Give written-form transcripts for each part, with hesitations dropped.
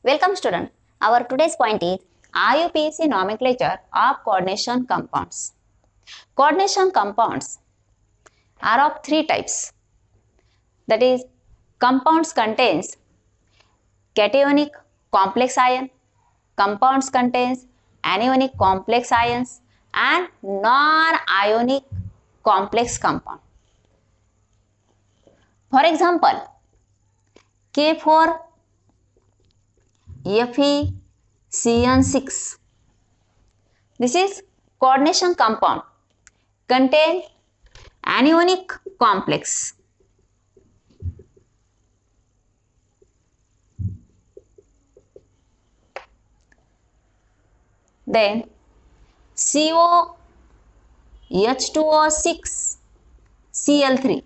Welcome student. Our today's point is IUPAC nomenclature of coordination compounds. Coordination compounds are of three types. That is, compounds contains cationic complex ion, compounds contains anionic complex ions and non-ionic complex compound. For example, K4 FeCN6. This is coordination compound contain anionic complex. Then COH2O6 Cl3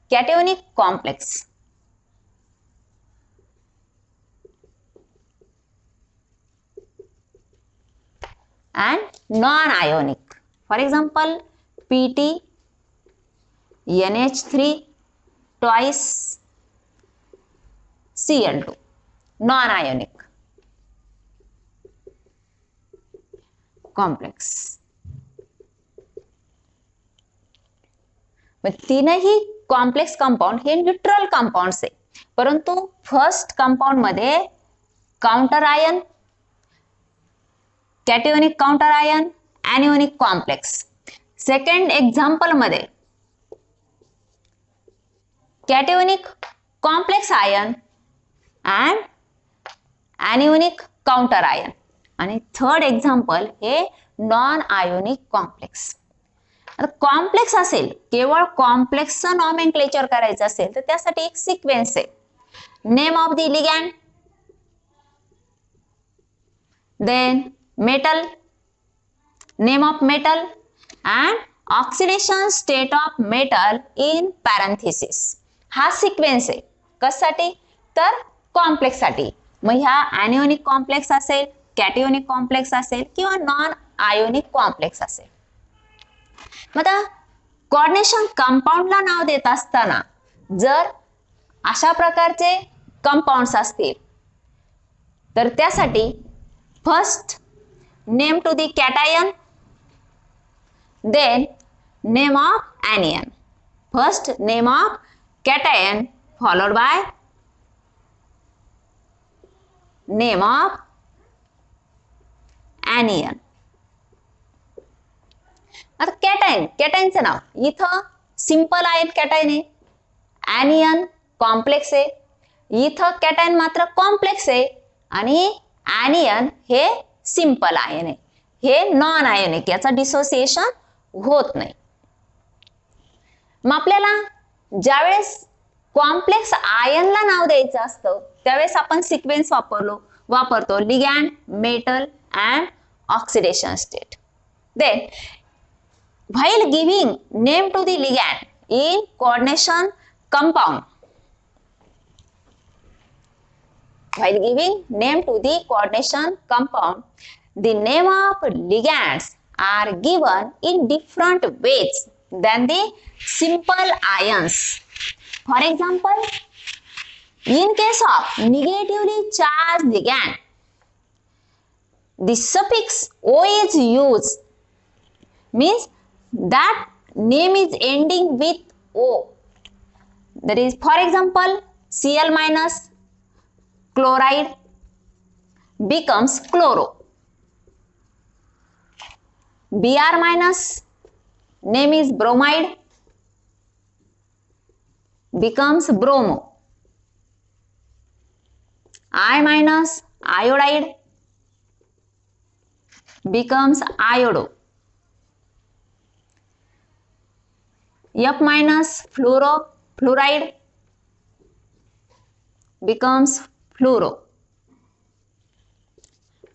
cationic complex. And non-ionic. For example, PT NH3 twice Cl2 non-ionic complex. तीनही complex compound हे neutral compounds आहे, परंतु first compound मध्ये counter ion, cationic counter ion, anionic complex. Second example मध्ये cationic complex ion and anionic counter ion आणि third example हे non ionic complex. आता complex असेल, केवळ कॉम्प्लेक्सचं नॉमेनक्लेचर करायचं असेल तर त्यासाठी एक सिक्वेन्स आहे. Name of the ligand, then metal, name of metal and oxidation state of metal in parenthesis. हा सिक्वेन्स आहे. कशासाठी? तर कॉम्प्लेक्स साठी. मग ह्या ॲनिओनिक कॉम्प्लेक्स असेल, कॅटिओनिक कॉम्प्लेक्स असेल किंवा नॉन आयोनिक कॉम्प्लेक्स असेल. मग आता कोऑर्डिनेशन कंपाऊंडला नाव देत असताना जर अशा प्रकारचे कंपाऊंड्स असतील तर त्यासाठी first name to the cation, then name of anion. First name of cation followed by name of anion. आता कॅटायन, कॅटायनचं नाव इथं सिंपल आयन कॅटायन आहे, ॲनियन कॉम्प्लेक्स आहे. इथं कॅटायन मात्र कॉम्प्लेक्स आहे आणि ॲनियन हे सिंपल आयन आहे, हे नॉन आयोनिक, याचा डिसोसिएशन होत नाही. मग आपल्याला ज्यावेळेस कॉम्प्लेक्स आयनला नाव द्यायचं असतं त्यावेळेस आपण सिक्वेन्स वापरतो ligand, metal and oxidation state. Then while giving name to the ligand in coordination compound, while giving name to the coordination compound, the name of ligands are given in different ways than the simple ions. For example, in case of negatively charged ligand, the suffix O is used, means that name is ending with O. That is, for example, Cl minus chloride becomes chloro. Br minus name is bromide becomes bromo. I minus iodide becomes iodo. F minus fluoride becomes fluoro.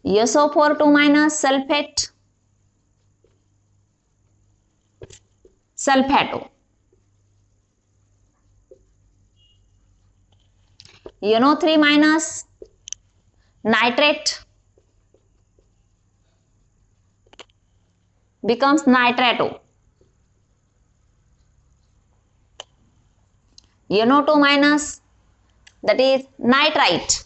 SO4 2 minus sulfato. NO3 minus nitrate becomes nitrato. NO2 minus, that is nitrite,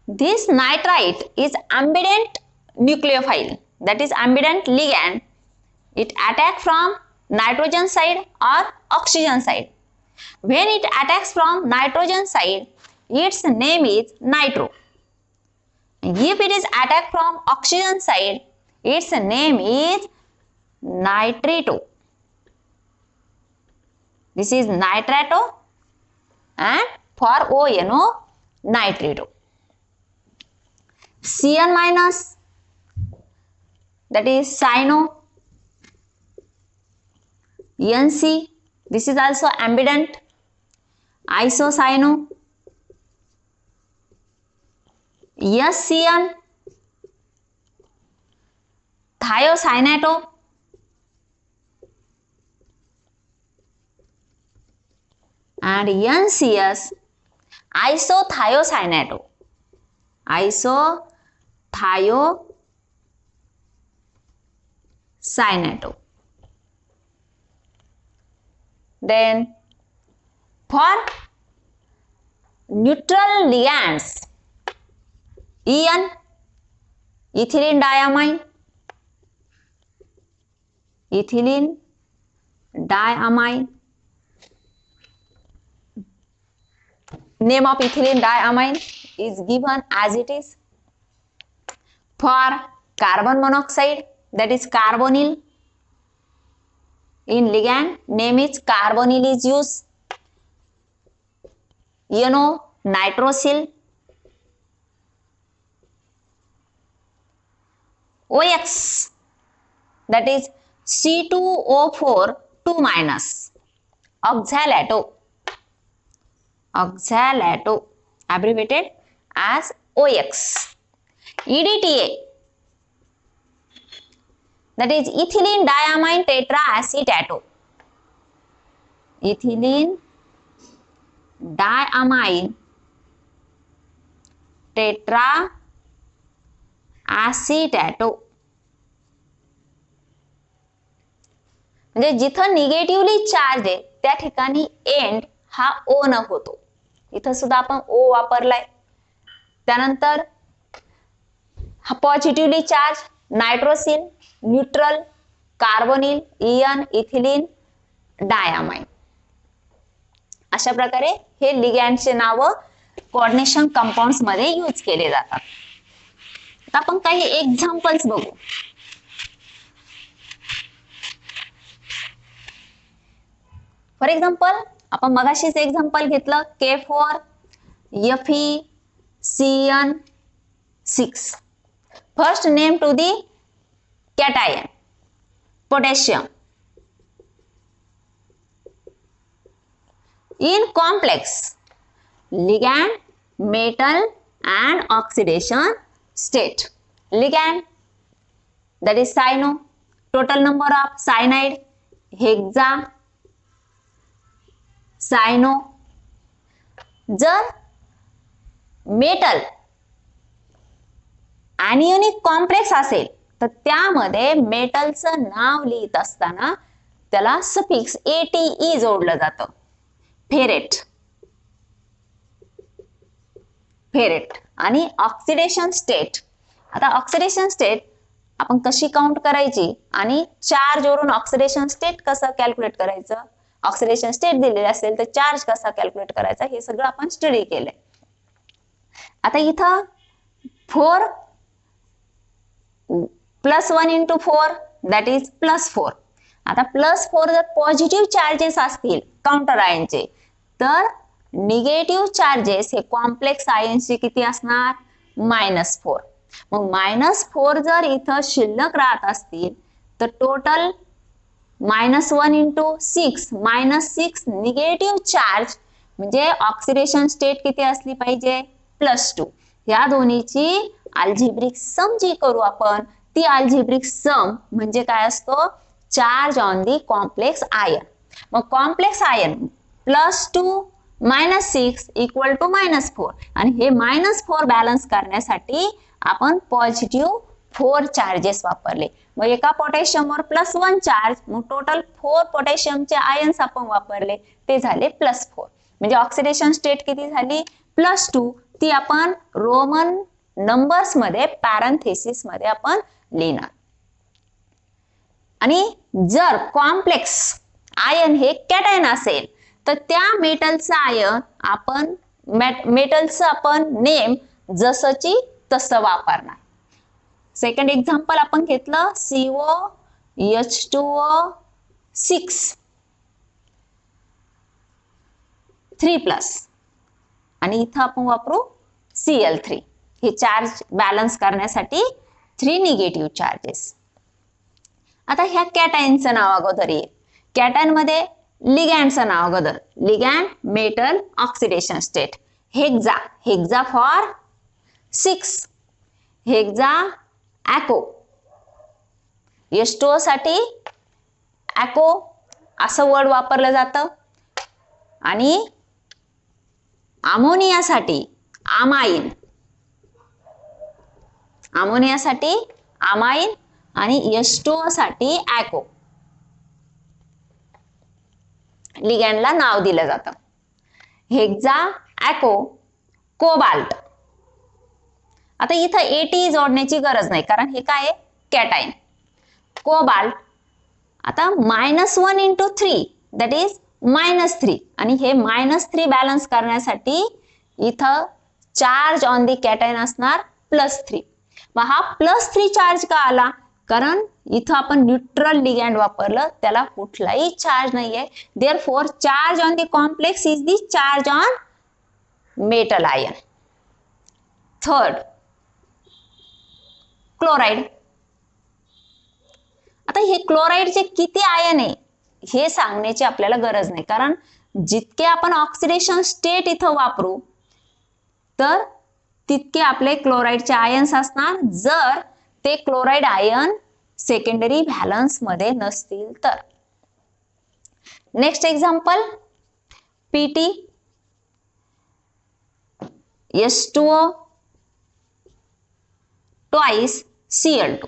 This nitrite is ambident nucleophile, that is ambident ligand. It attacks from nitrogen side or oxygen side. When it attacks from nitrogen side, its name is nitro. If it is attacked from oxygen side, its name is nitrito. This is nitrato, and for ONO, nitrito. Cn minus, that is cyano. NC, this is also ambident, isocyano. SCN, thiocyanato. And NCS, isothiocyanato. Isothiocyanato. Then for neutral ligands, EN, ethylene diamine. Ethylene diamine. Name of ethylene diamine is given as it is. For carbon monoxide, that is carbonyl. In ligand, name is carbonyl is used. Nitrosyl. OX, that is C2O4 2 minus, oxalato. Oxalato, abbreviated as OX. EDTA, that is ethylene diamine tetraacetato. Ethylene diamine tetraacetato. म्हणजे जिथं negatively charge आहे त्या ठिकाणी end हा ओ न होतो. इथं सुद्धा आपण ओ वापरलाय. त्यानंतर हा positively charge nitrosyl, neutral, carbonyl, ion, ethylene, diamine. अशा प्रकारे हे लिगँडचे नाव कोऑर्डिनेशन कंपाऊंड्स मध्ये यूज केले जातात. आता आपण काही एक्झाम्पल्स बघू. फॉर एक्झाम्पल, आपण मगाशीच एक्झाम्पल घेतलं K4 FeCN6. First name to the cation potassium. In complex, ligand, metal and oxidation state. Ligand, that is cyano. Total number of cyanide, hexa, cyano. जर मेटल anionic कॉम्प्लेक्स असेल तर त्यामध्ये मेटलचं नाव लिहित असताना त्याला सफिक्स ATE जोडलं जातं. फेरेट. फेरेट. आणि ऑक्सिडेशन स्टेट. आता ऑक्सिडेशन स्टेट आपण कशी काउंट करायची आणि चार्ज वरून ऑक्सिडेशन स्टेट कसं कॅल्क्युलेट करायचं, ऑक्सिडेशन स्टेट दिलेले असेल तर चार्ज कसा कॅल्क्युलेट करायचा हे सगळं आपण स्टडी केलंय. आता इथं 4 +1 × 4 दॅट इज +4. आता +4 जर पॉझिटिव्ह चार्जेस असतील काउंटर आयनचे तर निगेटिव्ह चार्जेस हे कॉम्प्लेक्स आयन्सचे किती असणार, -4. मग -4 जर इथं शिल्लक राहत असतील तर टोटल -1 × 6 -6 निगेटिव्ह चार्ज म्हणजे ऑक्सिडेशन स्टेट किती असली पाहिजे, +2. या दोन्हीची अल्जेब्रिक सम जी करू आपण ती अल्जेब्रिक सम म्हणजे काय असतो, charge on the complex ion. मग कॉम्प्लेक्स आयन +2 -6 = -4 आणि हे -4 बॅलन्स करण्यासाठी आपण पॉझिटिव्ह 4 चार्जेस वापरले. मग एका पोटॅशियमवर +1 चार्ज, मग टोटल 4 पोटॅशियमचे आयन्स आपण वापरले ते झाले +4. म्हणजे ऑक्सिडेशन स्टेट किती झाली, +2 ती आपण रोमन नंबर्स मध्ये पॅरेंथेसिस मध्ये आपण लिहिणार. आणि जर कॉम्प्लेक्स आयन हे कॅटायन असेल तर त्या मेटलचं आयन आपण मेटलचं आपण नेम जसंची तसं वापरणार. सेकंड एक्झाम्पल आपण घेतलं COH2O6 3+ आणि इथं आपण वापरू Cl3. हे चार्ज बॅलन्स करण्यासाठी 3 निगेटिव्ह चार्जेस. आता ह्या कॅटायनचं नाव अगोदर येईल. कॅटायन मध्ये लिगँडचं नाव अगोदर. Ligand metal oxidation state. Hexa, hexa for 6. Hexa aqua. H2O साठी ॲको असं वर्ड वापरलं जातं. आणि अमोनियासाठी आमाइन. अमोनियासाठी आमाइन आणि H2O साठी ॲको. लिगँडला नाव दिलं जातं. Hexa aqua cobalt. आता इथं AT जोडण्याची गरज नाही कारण हे काय आहे कॅटायन. कोबाल्ट. आता -1 × 3 दॅट इज -3 आणि हे -3 बॅलन्स करण्यासाठी इथं चार्ज ऑन दी कॅटायन असणार +3. मग हा +3 चार्ज का आला? कारण इथं आपण न्यूट्रल लिगँड वापरलं, त्याला कुठलाही चार्ज नाहीये. Therefore charge on the complex is the charge on metal ion. Third chloride. आता हे क्लोराइडचे किती आयन आहे हे सांगण्याची आपल्याला गरज नाही कारण जितके आपण ऑक्सिडेशन स्टेट इथं वापरू तर तितके आपले क्लोराइडचे आयन्स असणार जर ते क्लोराइड आयन सेकंडरी व्हॅलन्स मध्ये नसतील तर. Next example PT H2O twice Cl2.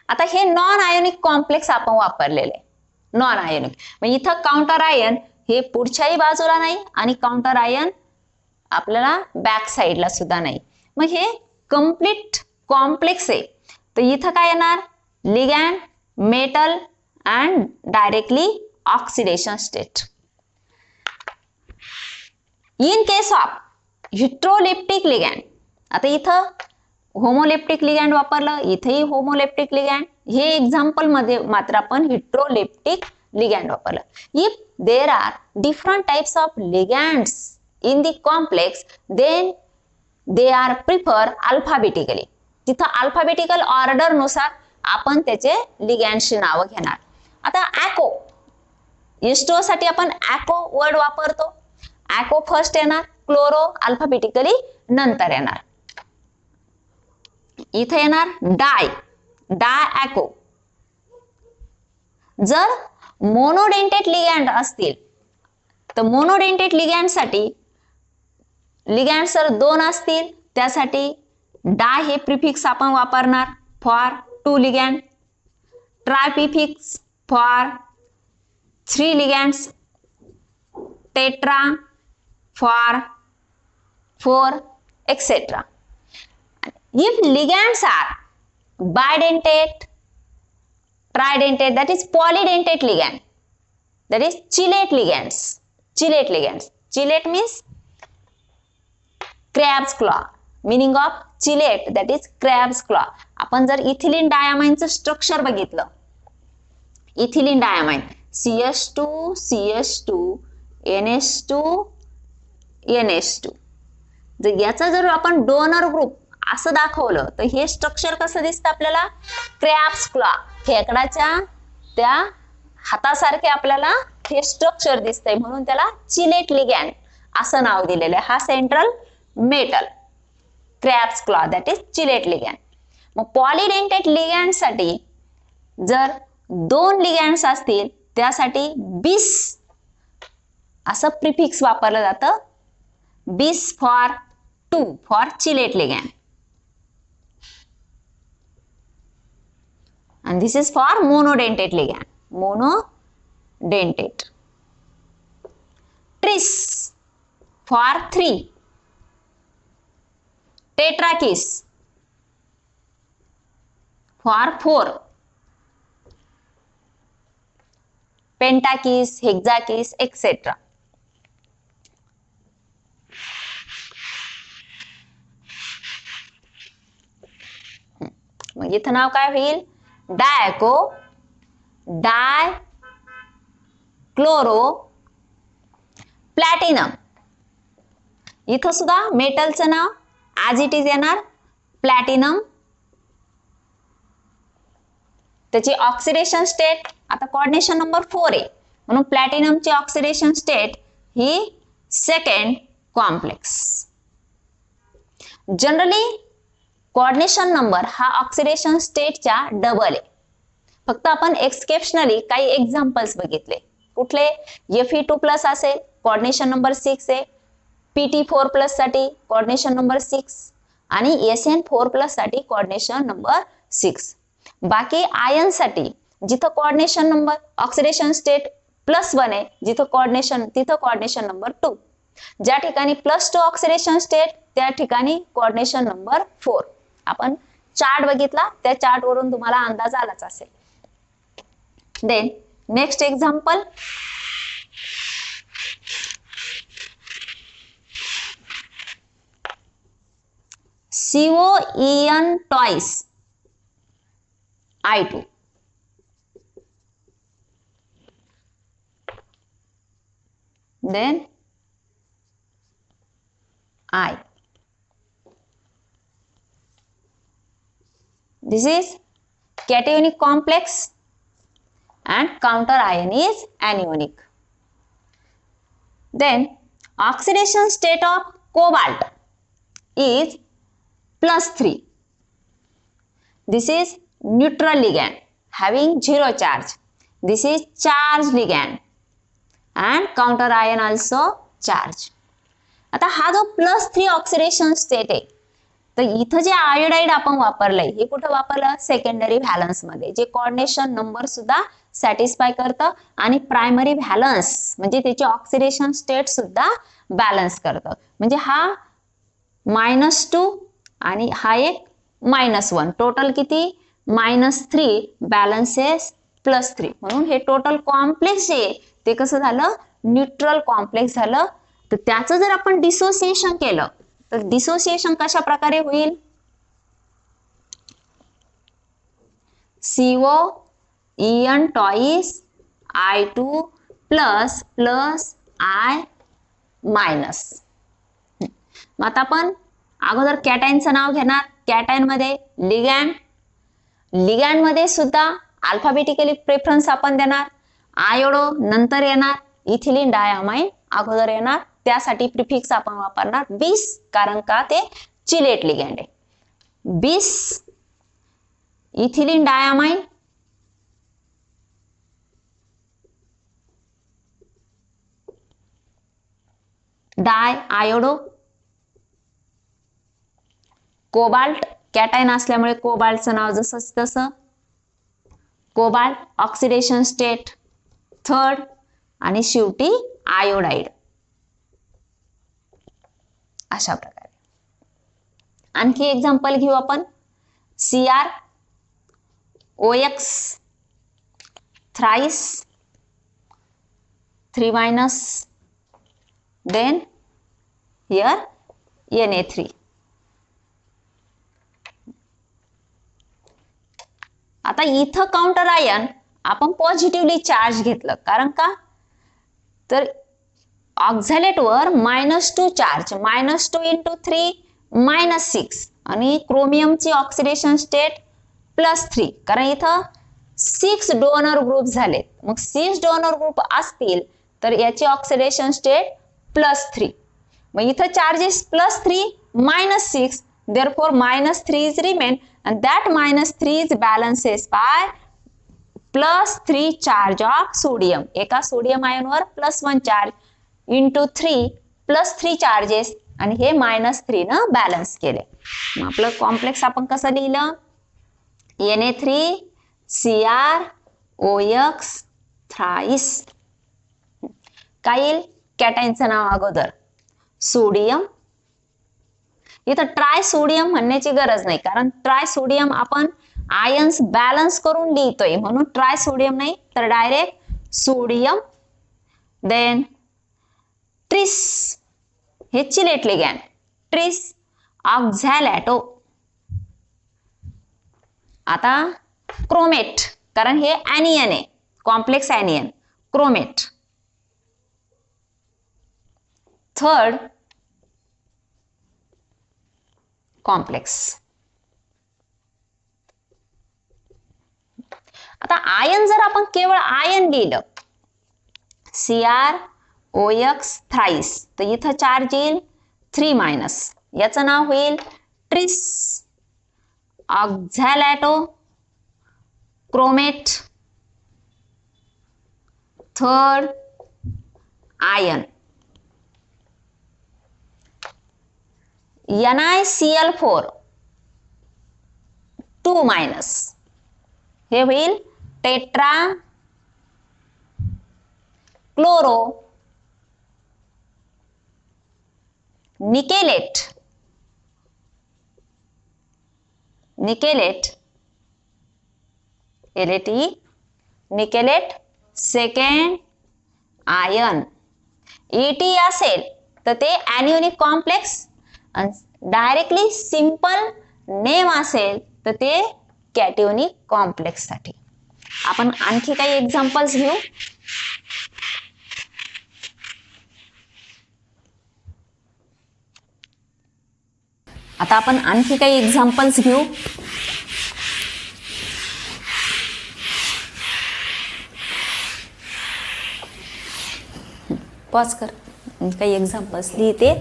आता हे नॉन आयोनिक कॉम्प्लेक्स आपण वापरलेले. नॉन आयोनिक मग इथं काउंटर आयन हे पुढच्याही बाजूला नाही आणि काउंटर आयन आपल्याला बॅक साइडला सुद्धा नाही. मग हे कंप्लीट कॉम्प्लेक्स आहे तर इथं काय येणार ligand metal and directly oxidation state. In case of heteroleptic ligand. आता इथं होमोलेप्टिक लिगँड वापरलं, इथेही होमोलेप्टिक लिगँड. हे एक्झाम्पल मध्ये मात्र आपण हिट्रोलेप्टिक लिगँड वापरलं. If there are different types of ligands in the complex then they are prefer alphabetically. तिथं अल्फाबेटिकल ऑर्डर नुसार आपण त्याचे लिगँडची नावं घेणार. आता ॲको H2O साठी आपण ॲको वर्ड वापरतो. ॲको फर्स्ट येणार, क्लोरो अल्फाबेटिकली नंतर येणार. इथे येणार डाय ॲको. जर मोनोडेंटेट लिगँड असतील तर मोनोडेंटेट लिगँड साठी लिगँड जर 2 असतील त्यासाठी डाय हे प्रिफिक्स आपण वापरणार for 2 ligand. Tri prefix for 3 ligands. Tetra for 4 etc. If ligands are bidentate, tridentate, that is polydentate ligand, that is chelate ligands. Chelate ligands. Chelate means crab's claw. Meaning of chelate that is crab's claw. आपण जर ethylene डायमाइनचं structure बघितलं, ethylene diamine CH2 CH2 NH2 NH2. जर याचा जर आपण donor group असं दाखवलं तर हे स्ट्रक्चर कसं दिसतं आपल्याला क्रॅब्स क्लॉ. खेकडाच्या त्या हातासारखे आपल्याला हे स्ट्रक्चर दिसतंय म्हणून त्याला चिलेट लिगँड असं नाव दिलेलं आहे. हा central metal crab's claw that is chelate ligand. मग पॉलीडेंटेट लिगँड साठी जर 2 लिगँड्स असतील त्यासाठी बिस असं प्रिफिक्स वापरलं जातं. Bis for 2 for chelate ligand. And this is for monodentate ligand. Monodentate. Tris for 3 tetrakis, for 4 pentakis, hexakis etcetera. मग इथं नाव काय होईल? Diaquo di chloro platinum. इथं सुद्धा मेटलचं नाव ॲज इट इज येणार प्लॅटिनम. त्याची ऑक्सिडेशन स्टेट आता कोऑर्डिनेशन नंबर 4 आहे म्हणून प्लॅटिनमची ऑक्सिडेशन स्टेट ही second complex. Generally coordination number हा ऑक्सिडेशन स्टेटच्या डबल आहे. फक्त आपण एक्सेप्शनली काही एक्झाम्पल्स बघितले. कुठले? Fe2+ असेल कोऑर्डिनेशन नंबर 6 आहे, Pt4+ साठी कोऑर्डिनेशन नंबर 6 आणि Sn4+ साठी कोऑर्डिनेशन नंबर 6. बाकी आयन साठी जिथं कोऑर्डिनेशन नंबर ऑक्सिडेशन स्टेट +1 आहे, तिथं कोऑर्डिनेशन नंबर 2. ज्या ठिकाणी +2 ऑक्सिडेशन स्टेट त्या ठिकाणी कोऑर्डिनेशन नंबर 4. आपण चार्ट बघितला, त्या चार्ट वरून तुम्हाला अंदाज आलाच असेल. Then next example, COEN twice I2. Then I. This is cationic complex and counter ion is anionic. Then oxidation state of cobalt is +3. This is neutral ligand having 0 charge. This is charged ligand and counter ion also charge. आता हा जो +3 oxidation state आहे, तर इथं जे iodide आपण वापरलंय हे कुठं वापरलं? सेकंडरी व्हॅलन्स मध्ये, जे कोऑर्डिनेशन नंबर सुद्धा सॅटिस्फाय करतं आणि प्रायमरी व्हॅलन्स म्हणजे त्याची ऑक्सिडेशन स्टेट सुद्धा बॅलन्स करतं. म्हणजे हा -2 आणि हा एक -1, टोटल किती? -3 बॅलन्सेस +3. म्हणून हे टोटल कॉम्प्लेक्स जे आहे ते कसं झालं? न्यूट्रल कॉम्प्लेक्स झालं. तर त्याचं जर आपण डिसोसिएशन केलं तर डिसोसिएशन कशा प्रकारे होईल? COEN twice I2 + I-. मग आता आपण अगोदर कॅटायनचं नाव घेणार. कॅटायन मध्ये लिगँड मध्ये सुद्धा अल्फाबेटिकली प्रेफरन्स आपण देणार. आयोडो नंतर येणार, इथिलीन डायअमाइन अगोदर येणार. त्यासाठी प्रिफिक्स आपण वापरणार बिस, कारण का ते चिलेट लिगँड आहे. बिस इथिलीन डायअमाइन डाय आयोडो. कोबाल्ट कॅटायन असल्यामुळे कोबाल्टचं नाव जसंच तसं कोबाल्ट, ऑक्सिडेशन स्टेट 3rd आणि शेवटी आयोडाइड. अशा प्रकारे आणखी एक्झाम्पल घेऊ आपण. CrOx thrice 3-, then here Na3. आता इथं काउंटर आयन आपण पॉझिटिव्हली चार्ज घेतलं, कारण का? तर ऑक्झॅलेट वर -2 चार्ज, -2 × 3 -6 आणि क्रोमियमची ऑक्सिडेशन स्टेट +3, कारण इथं 6 डोनर ग्रुप झालेत. मग 6 डोनर ग्रुप असतील तर याची ऑक्सिडेशन स्टेट +3. मग इथं charges +3 -6, therefore -3 is remain and that -3 is balances by +3 charge of sodium. एका सोडियम आयनवर +1 चार्ज × 3 +3 चार्जेस आणि हे -3 न बॅलन्स केले. मग आपलं कॉम्प्लेक्स आपण कसं लिहिलं? Na3CrOx thrice. काय येईल? कॅटायनचं नाव अगोदर सोडियम. इथं ट्राय सोडियम म्हणण्याची गरज नाही, कारण ट्राय सोडियम आपण आयन्स बॅलन्स करून लिहितोय, म्हणून ट्राय सोडियम नाही तर डायरेक्ट सोडियम. देन ट्रिस, हे चिलेट लिगॅंड, ट्रिस ऑक्झॅलॅटो. आता क्रोमेट, कारण हे ॲनियन आहे, कॉम्प्लेक्स ॲनियन, क्रोमेट. Third complex. आता आयन जर आपण केवळ आयन लिहिलं CrOX थ्राईस, तर इथं चार्ज येईल 3-, याचं नाव होईल tris oxalato chromate. Third ion. NiCl4 2-, हे होईल tetra chloro nickelate. Nickelate LAT nickelate second ion. ET असेल तर ते anionic complex, directly simple name असेल तर ते कॅटिओनिक कॉम्प्लेक्स साठी. आपण आणखी काही एक्झाम्पल्स घेऊ. आता आपण आणखी काही एक्झाम्पल्स घेऊ. पॉज कर, काही एक्झाम्पल्स लिहिते,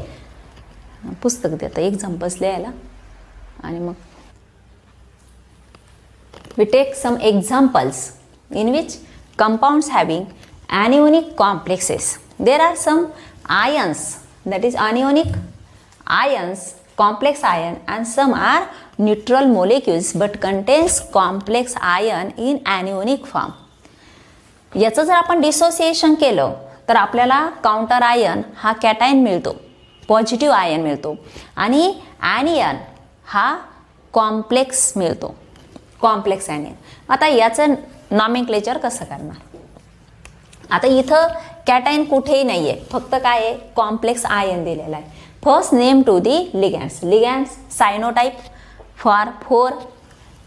पुस्तक देतं एक्झाम्पल्स लिहायला, आणि मग we take some examples in which compounds having anionic complexes. There are some ions, that is anionic ions, complex ion, and some are neutral molecules but contains complex ion in anionic form. याचं जर आपण dissociation केलं तर आपल्याला counter ion हा cation मिळतो, positive ion मिळतो, आणि ॲनियन हा कॉम्प्लेक्स मिळतो, कॉम्प्लेक्स ॲनियन. आता याचं नॉमेनक्लेचर कसं करणार? आता इथं कॅटायन कुठेही नाही आहे, फक्त काय आहे, कॉम्प्लेक्स आयन दिलेला आहे. First name to the ligands. Ligands cyano type for 4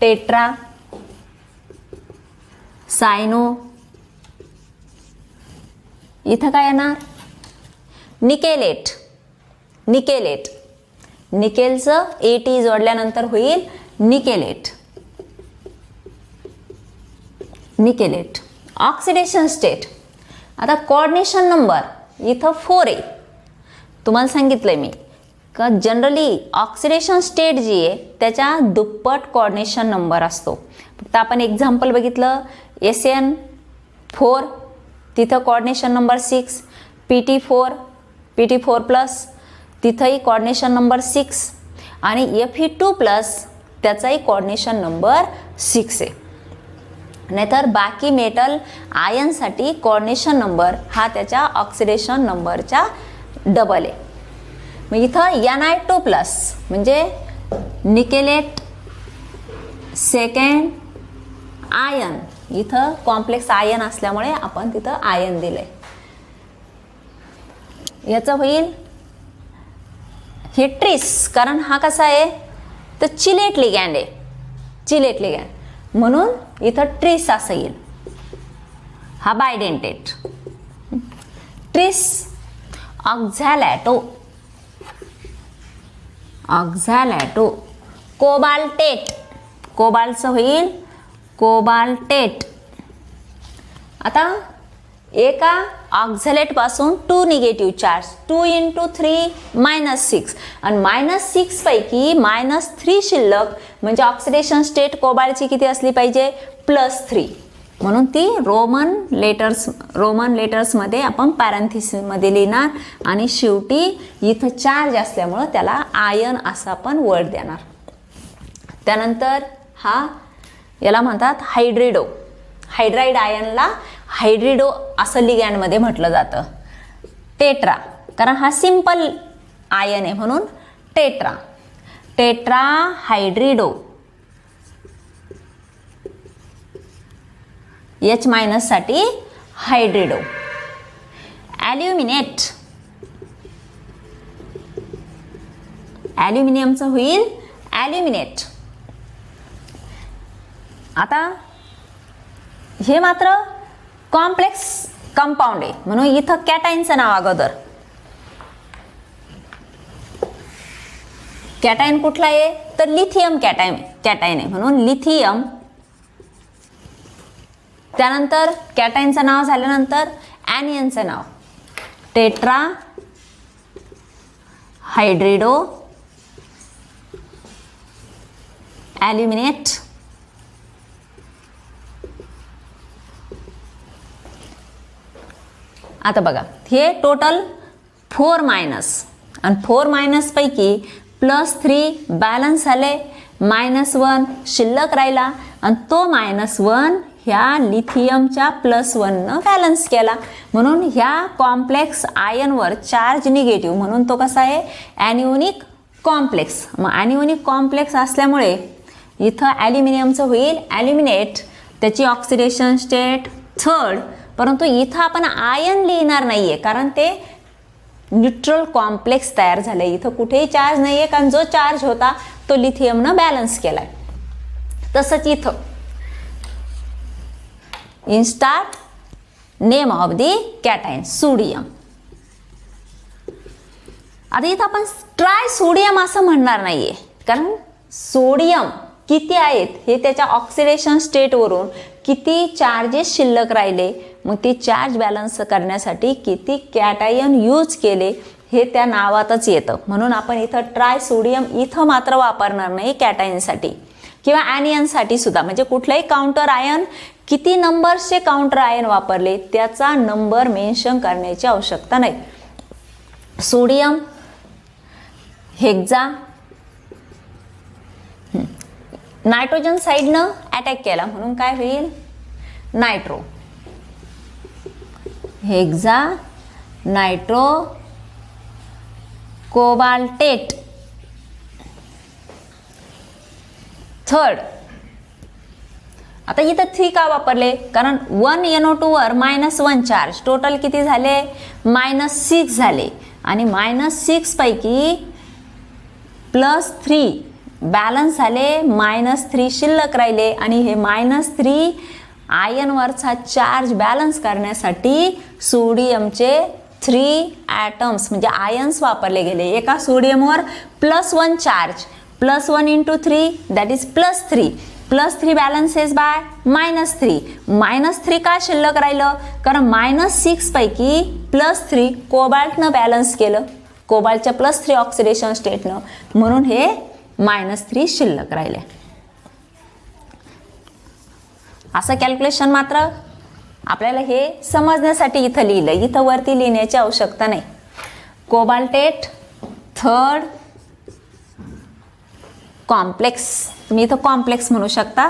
tetra cyano. इथं काय येणार? निकेलेट. निकेलेट, निकेलचं AT जोडल्यानंतर होईल निकेलेट. निकेलेट. Oxidation state. आता कोऑर्डिनेशन नंबर इथं 4 आहे. तुम्हाला सांगितलंय मी का जनरली ऑक्सिडेशन स्टेट जी आहे त्याच्या दुप्पट कोऑर्डिनेशन नंबर असतो. फक्त आपण एक्झाम्पल बघितलं SN4, तिथं कोऑर्डिनेशन नंबर 6, PT4+, तिथंही कोऑर्डिनेशन नंबर 6, आणि Fe2+, त्याचाही कोऑर्डिनेशन नंबर 6 आहे. नाहीतर बाकी मेटल आयनसाठी कोऑर्डिनेशन नंबर हा त्याच्या ऑक्सिडेशन नंबरच्या डबल आहे. मग इथं Ni2+ म्हणजे निकेलेट सेकंड आयन. इथं कॉम्प्लेक्स आयन असल्यामुळे आपण तिथं आयन दिलंय. याचं होईल हे ट्रिस, कारण हा कसा आहे तर चिलेट लिगॅंड आहे, चिलेट लिगॅंड, म्हणून इथं ट्रिस असं येईल. हा बायडेंटेट. ट्रिस ऑक्झॅलॅटो. ऑक्झॅलॅटो. कोबाल्टेट. कोबाल्टचं होईल कोबाल्टेट. आता एका ऑक्झॅलेट पासून 2 निगेटिव्ह चार्ज, 2 × 3 -6, आणि -6 पैकी -3 शिल्लक, म्हणजे ऑक्सिडेशन स्टेट कोबाल्टची किती असली पाहिजे? +3. म्हणून ती रोमन लेटर्समध्ये आपण पॅरेंथेसिसमध्ये लिहिणार, आणि शेवटी इथं चार्ज असल्यामुळं त्याला आयन असं आपण वर्ड देणार. त्यानंतर हा याला म्हणतात हायड्रिडो. हायड्राइड आयनला हायड्रिडो असं लिगॅंडमध्ये म्हटलं जातं. टेट्रा, कारण हा सिंपल आयन आहे म्हणून टेट्रा. टेट्रा हायड्रिडो, H मायनस साठी हायड्रिडो. ॲल्युमिनेट, ॲल्युमिनियमचं होईल ॲल्युमिनेट. आता हे मात्र कॉम्प्लेक्स कंपाऊंड आहे म्हणून इथं कॅटायनचं नाव अगोदर. कॅटायन कुठला आहे तर लिथियम कॅटायन आहे म्हणून लिथियम. त्यानंतर कॅटायनचं नाव झाल्यानंतर ॲनियनचं नाव टेट्रा हायड्रिडो ॲल्युमिनेट. आता बघा हे टोटल 4 मायनस आणि 4 मायनस पैकी +3 बॅलन्स झाले, -1 शिल्लक राहिला आणि तो -1 ह्या लिथियमच्या +1 बॅलन्स केला म्हणून ह्या कॉम्प्लेक्स आयनवर चार्ज निगेटिव्ह म्हणून तो कसा आहे ॲनिओनिक कॉम्प्लेक्स. मग ॲनिओनिक कॉम्प्लेक्स असल्यामुळे इथं ॲल्युमिनियमचं होईल ॲल्युमिनेट, त्याची ऑक्सिडेशन स्टेट 3rd. परंतु इथं आपण आयन लिहिणार नाहीये कारण ते न्यूट्रल कॉम्प्लेक्स तयार झाले. इथं कुठेही चार्ज नाहीये कारण जो चार्ज होता तो लिथियमनं बॅलन्स केलाय. तसंच इथं इन्स्टार्ट name of the cation sodium. आता इथं आपण ट्राय सोडियम असं म्हणणार नाहीये कारण सोडियम किती आहेत हे त्याच्या ऑक्सिडेशन स्टेटवरून किती चार्जेस शिल्लक राहिले, मग ते चार्ज बॅलन्स करण्यासाठी किती कॅटायन यूज केले हे त्या नावातच येतं. म्हणून आपण इथं ट्राय सोडियम इथं मात्र वापरणार नाही कॅटायनसाठी किंवा ॲनियनसाठी सुद्धा. म्हणजे कुठलाही काउंटर आयन किती नंबर्सचे काउंटर आयन वापरले त्याचा नंबर मेन्शन करण्याची आवश्यकता नाही. सोडियम हेक्झा नायट्रोजन साईडनं अटॅक केला म्हणून काय होईल nitro. Hexa nitro cobaltate 3rd. आता इथं 3 का वापरले कारण 1 NO2 वर -1 चार्ज, टोटल किती झाले -6 झाले आणि -6 पैकी +3 बॅलन्स झाले, -3 शिल्लक राहिले आणि हे -3 आयनवरचा चार्ज बॅलन्स करण्यासाठी सोडियमचे 3 ॲटम्स म्हणजे आयन्स वापरले गेले. एका सोडियमवर +1 charge, +1 × 3 that is +3. +3 balances by -3. -3 का शिल्लक राहिलं कारण -6 पैकी +3 कोबाल्टनं बॅलन्स केलं, कोबाल्टच्या +3 ऑक्सिडेशन स्टेटनं म्हणून हे -3 शिल्लक राहिले. असं कॅल्क्युलेशन मात्र आपल्याला हे समजण्यासाठी इथं लिहिलं, इथं वरती लिहिण्याची आवश्यकता नाही. कोबाल्टेट 3rd कॉम्प्लेक्स, तुम्ही इथं कॉम्प्लेक्स म्हणू शकता,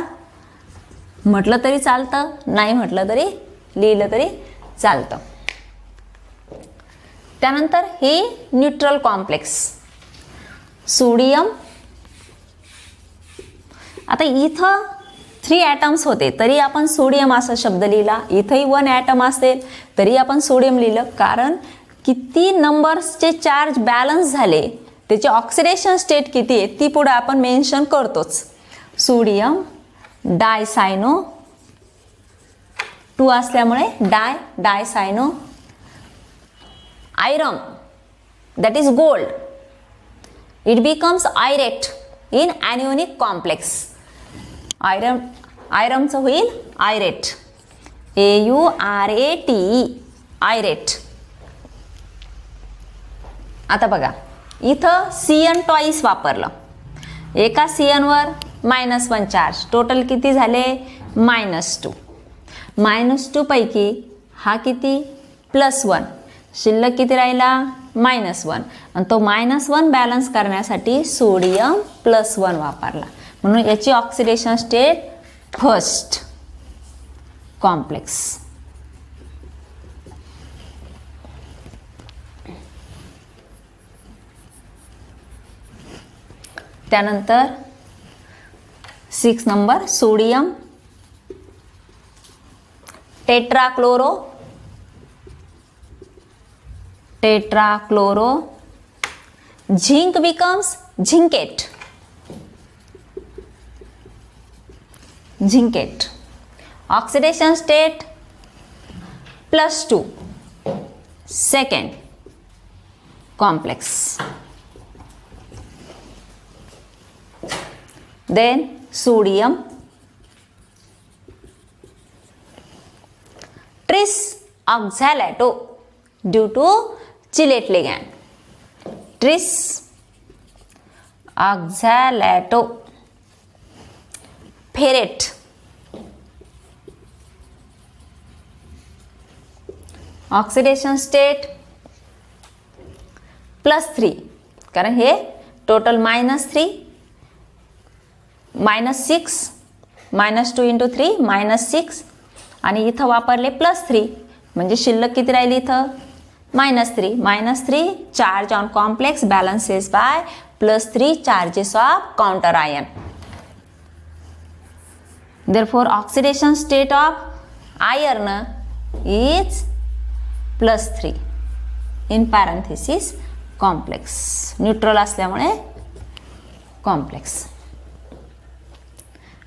म्हटलं तरी चालतं, नाही म्हटलं तरी लिहिलं तरी चालतं. त्यानंतर हे न्यूट्रल कॉम्प्लेक्स सोडियम. आता इथं 3 ॲटम्स होते तरी आपण सोडियम असा शब्द लिहिला, इथंही 1 ॲटम असेल तरी आपण सोडियम लिहिलं कारण किती नंबर्सचे चार्ज बॅलन्स झाले त्याचे ऑक्सिडेशन स्टेट किती आहे ती पुढे आपण मेन्शन करतोच. सोडियम डायसायनो 2 असल्यामुळे dicyano. Iron that is gold, it becomes aurate in anionic complex. आयरनचं होईल आयरेट, AURATE आयरेट. आता बघा इथं CN टॉईस वापरलं, एका CN वर -1 चार्ज, टोटल किती झाले -2. -2 पैकी हा किती +1 शिल्लक किती राहिला -1 आणि तो -1 बॅलन्स करण्यासाठी सोडियम +1 वापरला म्हणून याची ऑक्सिडेशन स्टेट 1st कॉम्प्लेक्स. त्यानंतर 6 number sodium tetrachloro zinc becomes zincate oxidation state +2 second complex. Then sodium tris oxalato due to chelate ligand. Tris oxalato ferrate oxidation state +3 कारण हे टोटल -3 -6 -2 × 3 -6 आणि इथं वापरले +3 म्हणजे शिल्लक किती राहिली इथं -3 charge on complex balances by +3 charges of counter ion. therefore oxidation state of iron is +3 in parenthesis complex. Neutral असल्यामुळे complex.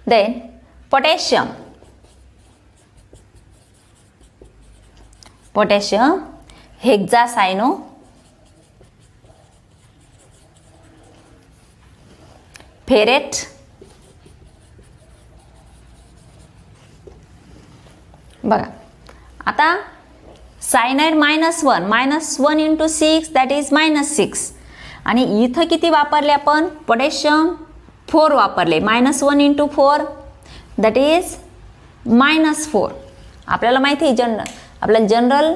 Then potassium hexacyano ferrate बघा आता सायनाइड -1 × 6 दॅट इज -6 आणि इथं किती वापरले आपण पोटॅशियम 4 वापरले -1 × 4 दॅट इज -4. आपल्याला माहिती आहे आपल्याला जनरल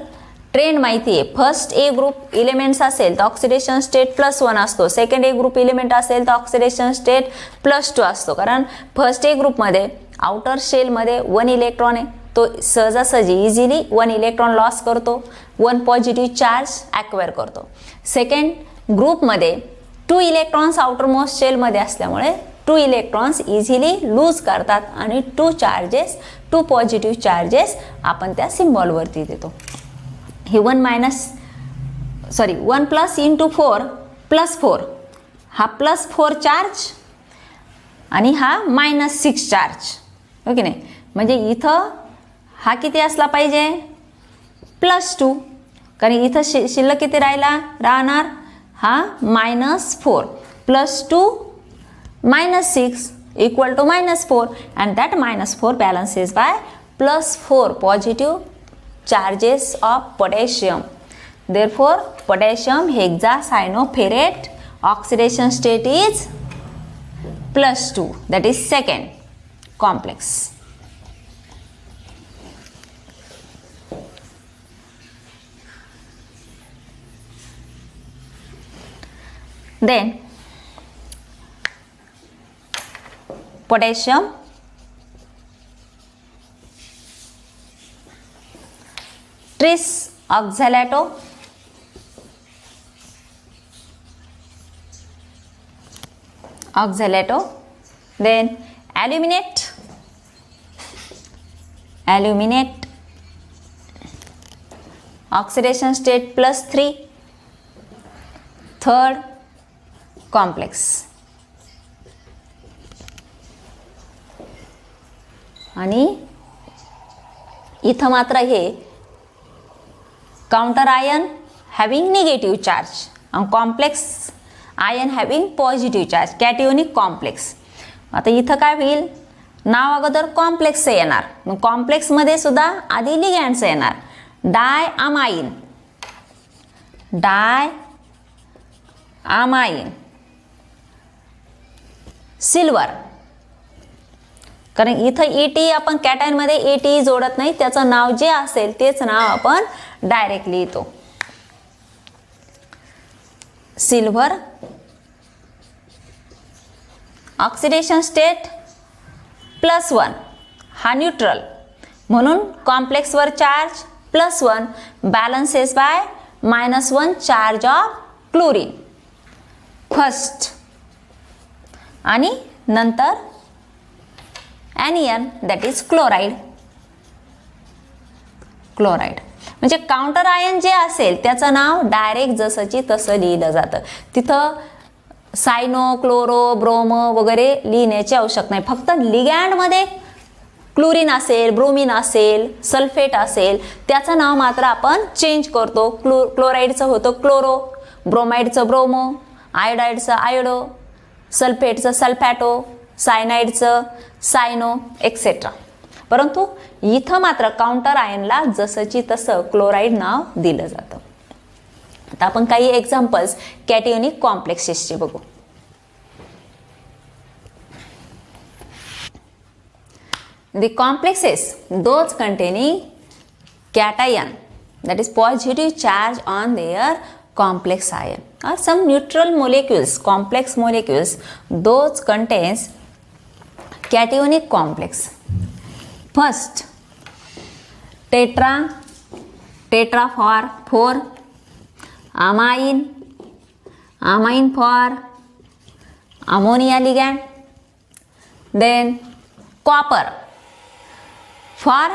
ट्रेंड माहिती आहे. फर्स्ट ए ग्रुप इलेमेंट्स असेल तर ऑक्सिडेशन स्टेट +1 असतो. सेकंड ए ग्रुप इलेमेंट असेल तर ऑक्सिडेशन स्टेट +2 असतो. कारण फर्स्ट ए ग्रुपमध्ये आउटर शेलमध्ये 1 इलेक्ट्रॉन आहे, तो सहजासहजी इझिली 1 इलेक्ट्रॉन लॉस करतो, 1 पॉझिटिव्ह चार्ज ॲक्वायर करतो. सेकंड ग्रुपमध्ये 2 इलेक्ट्रॉन्स आउटर मोस्ट शेलमध्ये असल्यामुळे 2 इलेक्ट्रॉन्स इझिली लूज करतात आणि 2 पॉझिटिव्ह चार्जेस आपण त्या सिम्बॉलवरती देतो. ही 1 + × 4 +4 हा +4 चार्ज आणि हा -6 चार्ज. ओके नाही, म्हणजे इथं हा किती असला पाहिजे +2 कारण इथं शिल्लक किती राहणार हा -4 +2 -6 equal to -4 and that -4 balances by +4 positive charges of potassium. Therefore potassium hexacyanoferrate oxidation state is +2, that is second complex. Then potassium tris oxalato then aluminate oxidation state +3 third complex. आणि इथं मात्र हे counter ion having negative charge आणि complex ion having positive charge cationic complex. आता इथं काय होईल नाव अगोदर कॉम्प्लेक्स येणार, मग कॉम्प्लेक्समध्ये सुद्धा आधी लिगँड्स येणार. डायआमाइन सिल्वर कारण इथं ET आपण कॅटायनमध्ये ET जोडत नाही, त्याचं नाव जे असेल तेच नाव आपण डायरेक्टली लिहितो. सिल्वर ऑक्सिडेशन स्टेट +1 हा न्यूट्रल म्हणून कॉम्प्लेक्सवर charge +1 balances by -1 charge of chlorine. First आणि नंतर anion that is chloride. म्हणजे काउंटर आयन जे असेल त्याचं नाव डायरेक्ट जसंची तसं लिहिलं जातं. तिथं सायनो, क्लोरो, ब्रोमो वगैरे लिहिण्याची आवश्यक नाही. फक्त लिगँडमध्ये क्लोरीन असेल, ब्रोमिन असेल, सल्फेट असेल त्याचं नाव मात्र आपण चेंज करतो. क्लोराईडचं होतं क्लोरो, ब्रोमाइडचं ब्रोमो, आयोडाईडचं आयोडो, सल्फेटचं सल्फॅटो, सायनाईडचं सायनो एक्सेट्रा. परंतु इथं मात्र काउंटर आयनला जसंची तसं क्लोराईड नाव दिलं जातं. आता आपण काही एक्झाम्पल्स कॅटियोनिक कॉम्प्लेक्सेसचे बघू. The complexes, those containing cation, that is positive charge on their complex ion, or some neutral molecules, complex molecules, those contains cationic complex. First, tetra for 4, amine for ammonia ligand, then copper. For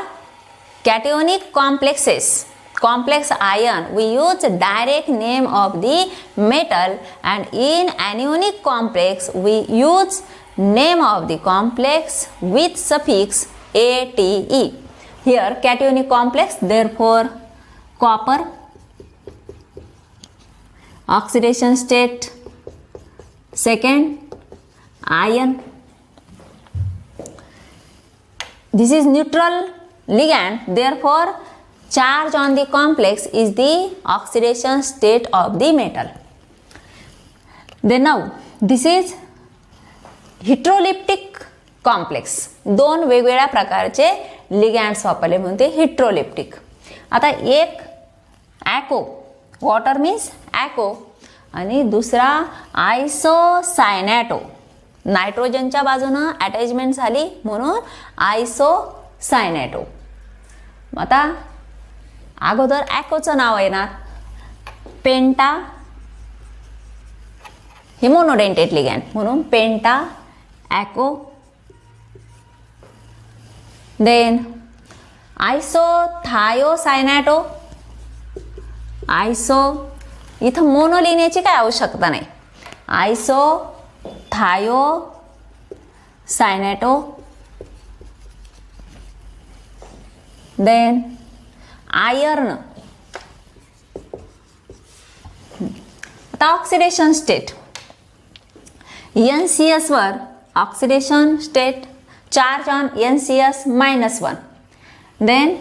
cationic complexes, complex ion, we use direct name of the metal, and in anionic complex we use name of the complex with suffix ate. Here cationic complex, therefore copper, oxidation state second, iron. This is neutral ligand, therefore charge on the complex is the oxidation state of the metal. Then now this is heteroleptic complex. दोन वेगवेगळ्या प्रकारचे लिगँड्स वापरले म्हणून ते heteroleptic. आता एक ॲको, water means ॲको, आणि दुसरा आयसोसायनॅटो. नायट्रोजनच्या बाजूनं अटॅचमेंट झाली म्हणून आयसोसायनॅटो. आता अगोदर ॲकोचं नाव येणार पेंटा, हे मोनोडेंटेट लिगँड म्हणून पेंटा ॲको. देन आयसोथायोसायनॅटो, आयसो, इथं मोनो लिहिण्याची काय आवश्यकता नाही. आयसोथायोसायनॅटो. Then iron. आता ऑक्सिडेशन स्टेट, NCS वर oxidation state charge on NCS -1. Then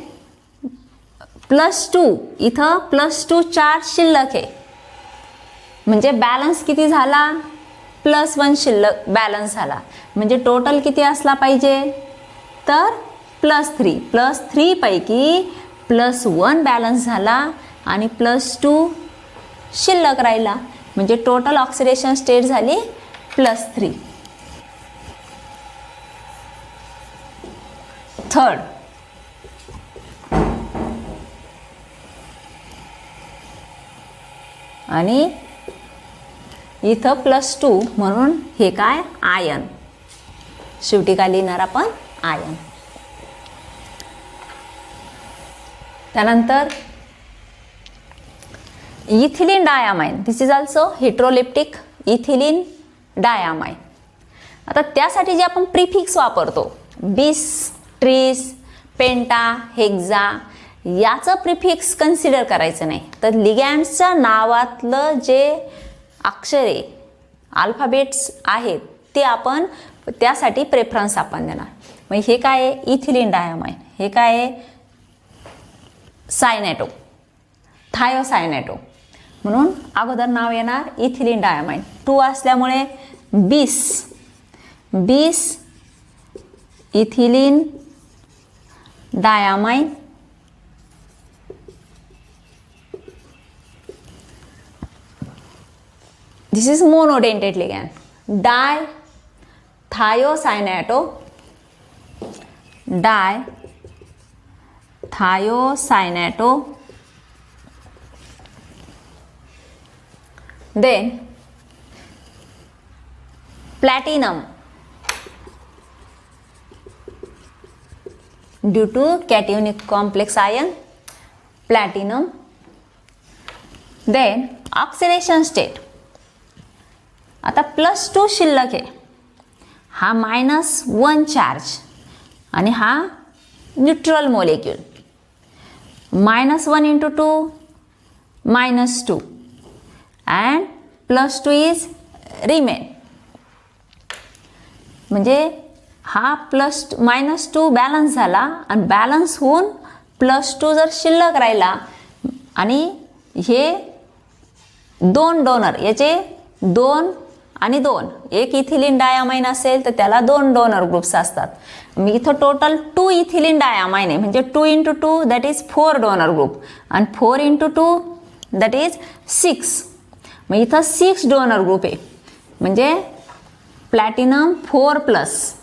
+2, इथं +2 चार्ज शिल्लक आहे म्हणजे बॅलन्स किती झाला, +1 शिल्लक बॅलन्स झाला. म्हणजे टोटल किती असला पाहिजे तर +3. +3 पैकी +1 बॅलन्स झाला आणि +2 शिल्लक राहिला म्हणजे टोटल ऑक्सिडेशन स्टेट झाली +3. थर्ड, आणि इथं +2 म्हणून हे काय आयन, शेवटी काय लिहिणार आपण आयन. त्यानंतर ethylene diamine, this is also heteroleptic, ethylene diamine. आता त्यासाठी जे आपण प्रिफिक्स वापरतो बिस, ट्रिस, पेंटा, हेक्झा, याचं प्रिफिक्स कन्सिडर करायचं नाही. तर लिगँड्सच्या नावातलं जे अक्षरे अल्फाबेट्स आहेत ते आपण त्यासाठी प्रेफरन्स आपण देणार. मग हे काय आहे इथिलीन डायामाइन, हे काय आहे सायनॅटो, थायोसायनॅटो. म्हणून अगोदर नाव येणार इथिलीन डायामाइन. 2 असल्यामुळे बिस, बिस ethylene diamine. This is monodentate ligand. Di-thiocyanato, di-thiocyanato. Then platinum due to cationic complex ion platinum. Then oxidation state, आता +2 शिल्लक आहे, हा -1 चार्ज आणि हा neutral molecule. -1 × 2 -2 and +2 is remain. म्हणजे हा -2 बॅलन्स झाला आणि बॅलन्स होऊन +2 जर शिल्लक राहिला आणि हे 2 डोनर, याचे 2 आणि 2, एक इथिलीन डायमाइन असेल तर त्याला 2 डोनर ग्रुप्स असतात. मी इथं टोटल 2 इथिलीन डायमाइन आहे, म्हणजे 2 × 2 दॅट इज 4 डोनर ग्रुप आणि 4 × 2 दॅट इज 6. मग इथं 6 डोनर ग्रुप आहे, म्हणजे प्लॅटिनम 4+,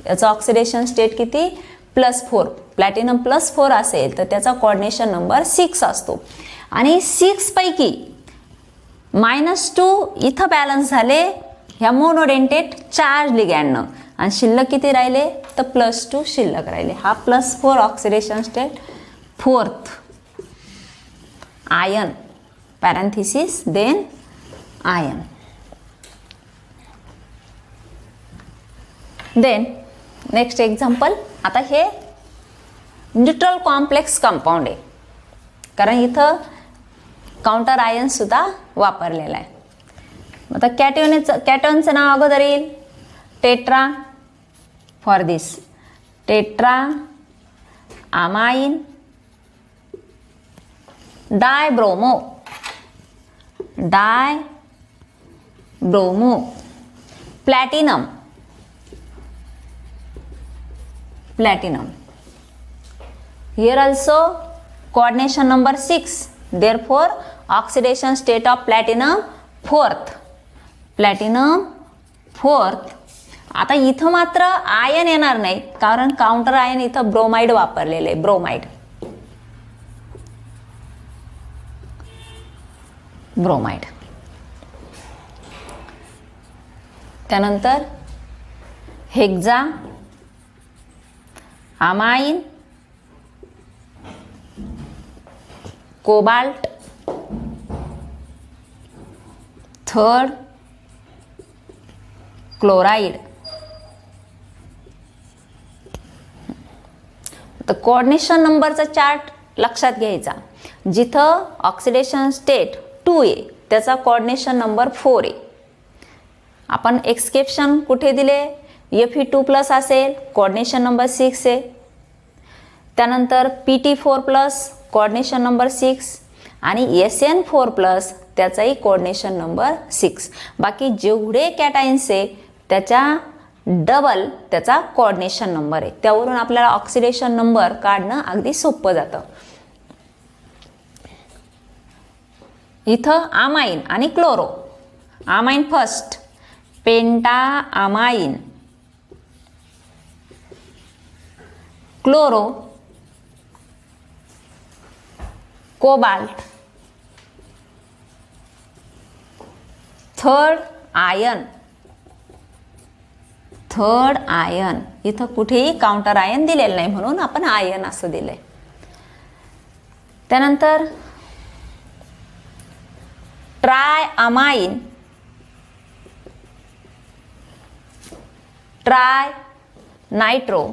याचा ऑक्सिडेशन स्टेट किती +4. प्लॅटिनम +4 असेल तर त्याचा कोऑर्डिनेशन नंबर 6 असतो. आणि 6 पैकी -2 इथं बॅलन्स झाले ह्या मोनोडेंटेट चार्ज लिगँडनं आणि शिल्लक किती राहिले तर +2 शिल्लक राहिले. हा +4 oxidation state 4th ion parenthesis then ion. Then next example. आता हे न्यूट्रल कॉम्प्लेक्स कंपाऊंड आहे, कारण इथं काउंटर आयन सुद्धा वापरलेला आहे. आता कॅटॉनचं नाव अगोदर येईल, tetra for this tetra amine dibromo platinum here also coordination number 6, therefore oxidation state of platinum 4th. आता इथं मात्र आयन येणार नाही, कारण काउंटर आयन इथं ब्रोमाइड वापरलेले आहे, ब्रोमाइड. त्यानंतर hexa amine cobalt 3rd chloride. तर कोऑर्डिनेशन नंबरचा चार्ट लक्षात घ्यायचा. जिथं ऑक्सिडेशन स्टेट 2 आहे त्याचा कोऑर्डिनेशन नंबर 4 आहे. आपण एक्सकेप्शन कुठे दिले, Fe2+ असेल कोऑर्डिनेशन नंबर 6 आहे. त्यानंतर Pt4+ कोऑर्डिनेशन नंबर 6 आणि Sn4+ त्याचाही कोऑर्डिनेशन नंबर 6. बाकी जेवढे कॅटायन्स आहे त्याच्या डबल त्याचा कोऑर्डिनेशन नंबर आहे. त्यावरून आपल्याला ऑक्सिडेशन नंबर काढणं अगदी सोपं जातं. इथं अमाइन आणि क्लोरो. अमाइन फर्स्ट पेंटा amine, chloro cobalt, 3rd ion. इथं कुठेही काउंटर आयन दिलेलं नाही म्हणून आपण आयन असं दिलंय. त्यानंतर try amine, try nitro,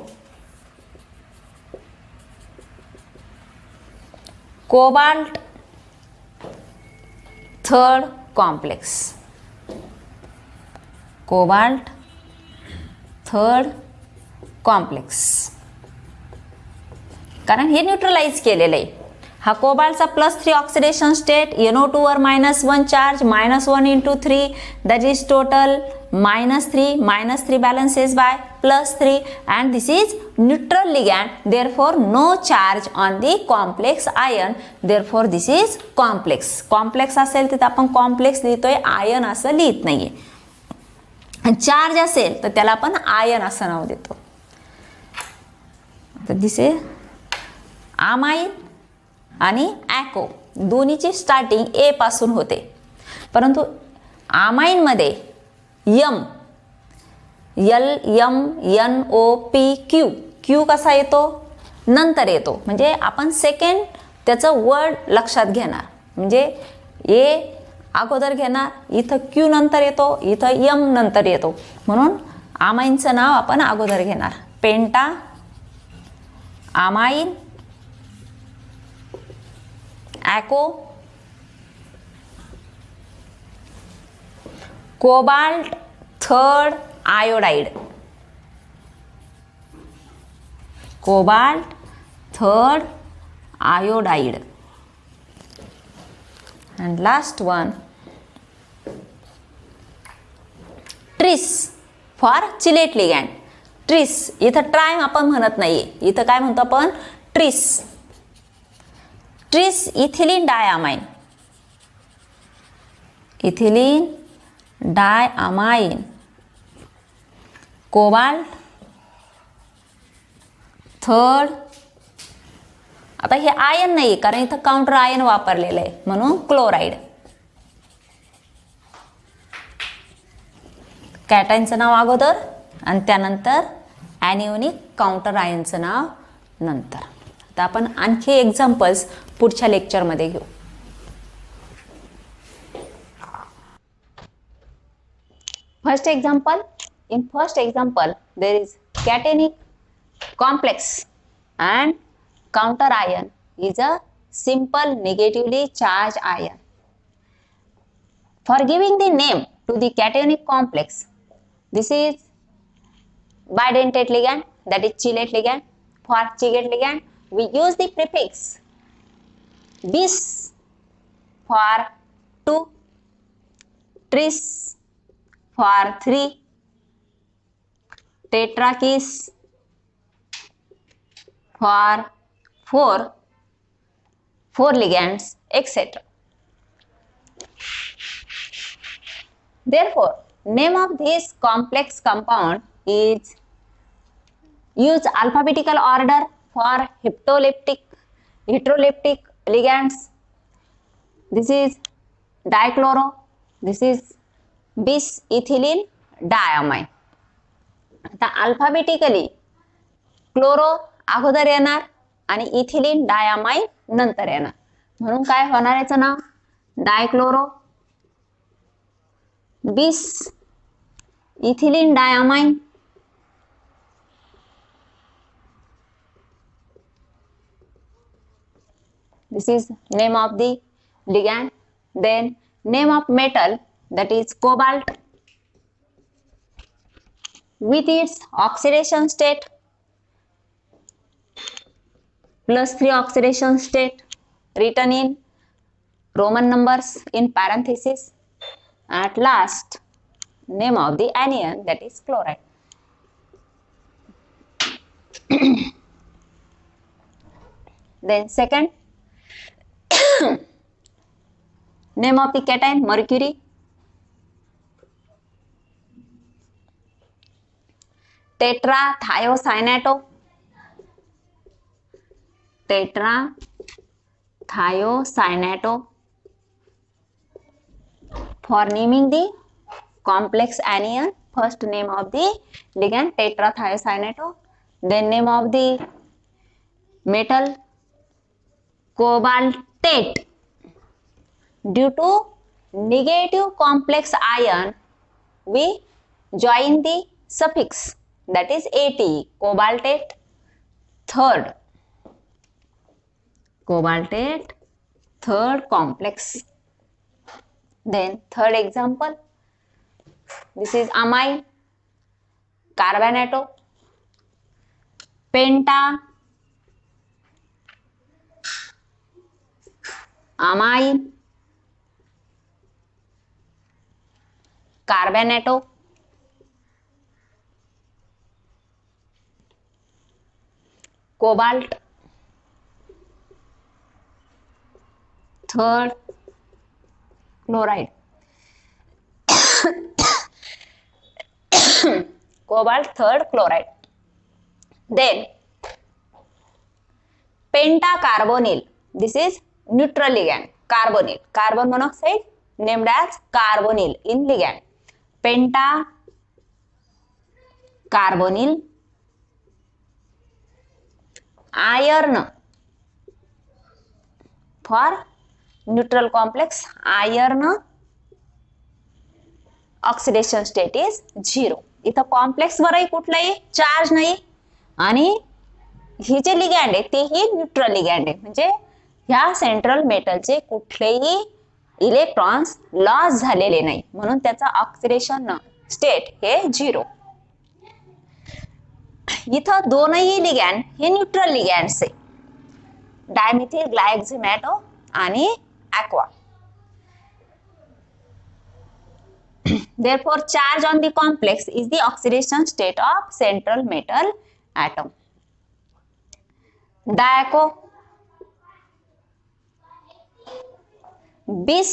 cobalt 3rd complex, cobalt 3rd complex. कारण हे न्यूट्रलाइज केलेलं आहे. हा कोबाल्टचा +3 ऑक्सिडेशन स्टेट, NO2 वर -1 charge, -1 × 3 that is total -3 balances by +3 and this is neutral ligand, therefore no charge on the complex ion, therefore this is complex असेल तिथे आपण complex लिहितोय, आयन असं लिहित नाहीये. चार्ज असेल तर त्याला आपण आयन असं नाव देतो. तर दिस इज अमाइन आणि ॲको दोन्हीची स्टार्टिंग ए पासून होते, परंतु अमाइन मध्ये M LMNOP क्यू कसा येतो, नंतर येतो, म्हणजे आपण सेकंड त्याचं वर्ड लक्षात घेणार, म्हणजे ए अगोदर घेणार, इथं क्यू नंतर येतो, इथं एम नंतर येतो, म्हणून आमाईनचं नाव आपण अगोदर घेणार. Penta ammine, aquo, cobalt third iodide, cobalt third iodide, and last one tris for chelate ligand. Tris इथं ट्राय आपण म्हणत नाहीये, इथं काय म्हणतो आपण, tris. Tris ethylene diamine, ethylene diamine, cobalt third, आता हे आयन नाही कारण इथं काउंटर आयन वापरलेलं आहे म्हणून क्लोराईड. कॅटायनचं नाव अगोदर आणि त्यानंतर ॲनिओनिक काउंटर आयनचं नाव नंतर. आता आपण आणखी एक्झाम्पल्स पुढच्या लेक्चरमध्ये घेऊ. First example. In first example there is cationic complex and counter ion is a simple negatively charged ion. For giving the name to the cationic complex, this is bidentate ligand, that is chelate ligand. For chelate ligand, we use the prefix bis for 2, tris for 3, tetrakis for 4 ligands, etc. Therefore, name of this complex compound is use alphabetical order for heteroleptic ligands. This is dichloro, this is bis ethylene diamine. आता alphabetically chloro अगोदर येणार आणि ethylene diamine नंतर येणार, म्हणून काय होणार याचं नाव, डायक्लोरो बिस ethylene diamine, this is name of the ligand. Then name of metal, that is cobalt, with its oxidation state +3 oxidation state written in Roman numbers in parenthesis. At last, name of the anion, that is chloride. Then second, name of the cation, mercury. Tetrathiocyanato, tetrathiocyanato. For naming the complex anion, first name of the ligand tetrathiocyanato, then name of the metal cobaltate. Due to negative complex ion, we join the suffix, that is ate, cobaltate third, cobaltate third complex. Then third example, this is amine carbanato, penta amine carbanato, cobalt third chloride, cobalt third chloride. Then pentacarbonyl, this is neutral ligand, carbonyl, carbon monoxide named as carbonyl in ligand. carbonyl, iron for neutral complex, iron oxidation state is 0. इथं complex वरही कुठलाही charge नाही आणि हे जे लिगॅन्ड आहे तेही neutral लिगॅन्ड आहे, म्हणजे ह्या सेंट्रल मेटलचे कुठलेही इलेक्ट्रॉन्स लॉस झालेले नाही, म्हणून त्याचा ऑक्सिडेशन स्टेट हे 0. इथं दोनही लिगॅन्ड हे न्यूट्रल लिगॅन्ड्स आहे, डायमिथिल ग्लायक्झिमॅटो आणि aqua. Therefore, charge on the complex is the oxidation state of central metal atom. Diaco, bis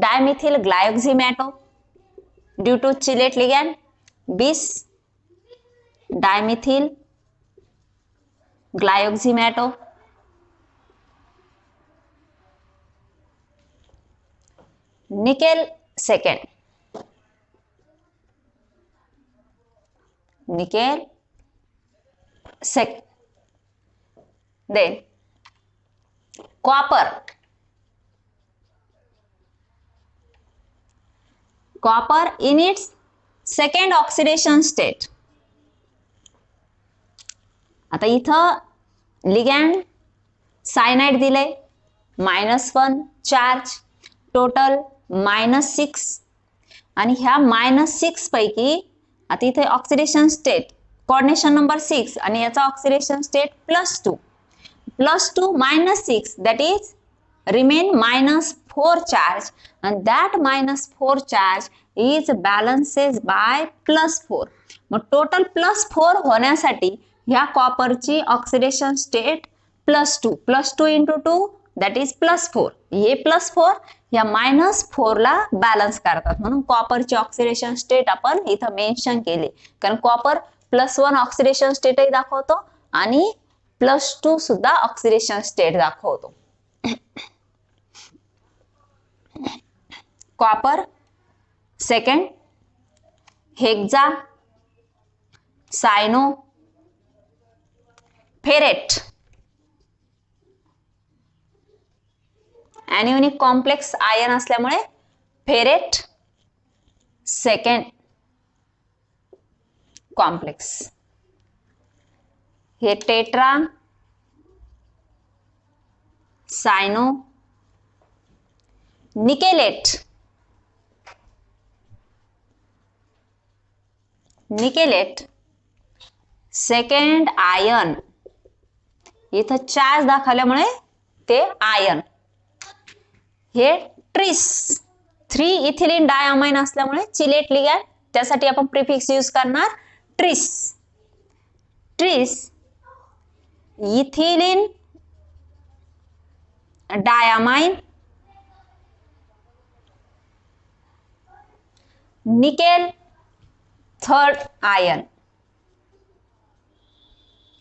dimethyl glyoxymato due to chelate ligand, bis dimethyl glyoxymato. Nickel second. Nickel second. Then copper. Copper in its second oxidation state. आता इथं लिगॅन्ड cyanide दिलंय, -1 charge, total -6 आणि ह्या -6 पैकी आता इथे oxidation state coordination number 6 आणि याचा oxidation state +2 -6 that is remain -4 charge and that -4 charge is balances by +4. मग टोटल +4 होण्यासाठी ह्या कॉपरची ऑक्सिडेशन स्टेट +2 × 2 that is +4. हे +4 या -4 ला बॅलन्स करतात, म्हणून कॉपरची ऑक्सिडेशन स्टेट आपण इथं मेन्शन केली, कारण कॉपर +1 ऑक्सिडेशन स्टेटही दाखवतो आणि +2 सुद्धा ऑक्सिडेशन स्टेट दाखवतो. Copper second, hexa, cyano, ferrate. Anionic complex ion असल्यामुळे फेरेट सेकंड कॉम्प्लेक्स. हे tetra, cyano, nickelate. Nickelate second ion, इथं चार्ज दाखवल्यामुळे ते आयन. हे ट्रिस 3 इथिलीन डायअमाइन असल्यामुळे चिलेट लिगॅन्ड, त्यासाठी आपण प्रिफिक्स यूज करणार tris. Tris ethylene diamine, nickel third ion.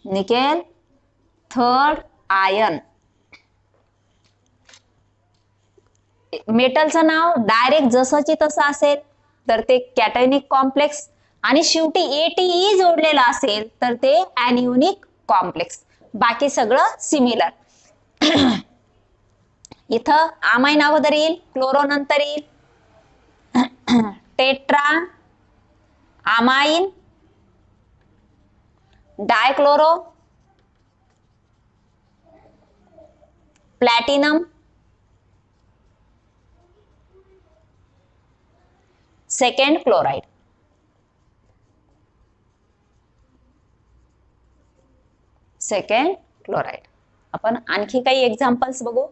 Nickel third ion. मेटलचं नाव डायरेक्ट जसंची तसं असेल तर ते कॅटायनिक कॉम्प्लेक्स आणि शेवटी ATE जोडलेला असेल तर ते ॲनिओनिक कॉम्प्लेक्स, बाकी सगळं सिमिलर. इथं आमाइन अगोदर येईल, क्लोरो नंतर येईल. Tetra amine, डायक्लोरो, platinum, second chloride. Second chloride. आपण आणखी काही एक्झाम्पल्स बघू.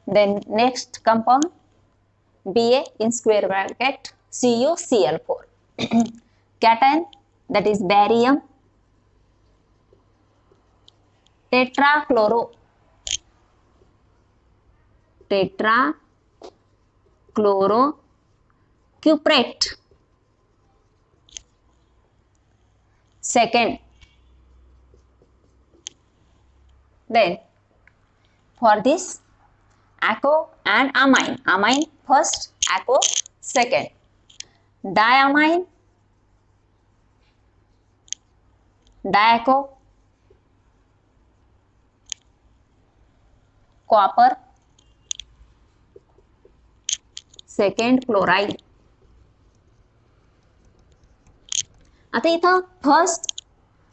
Then next compound Ba in square bracket CuCl4. Cation, that is barium, tetrachloro, tetrachlorocuprate. Second. Then for this ACO and amine. Amine first, ACO second diamine, diaquo, copper, second chloride. आता इथं first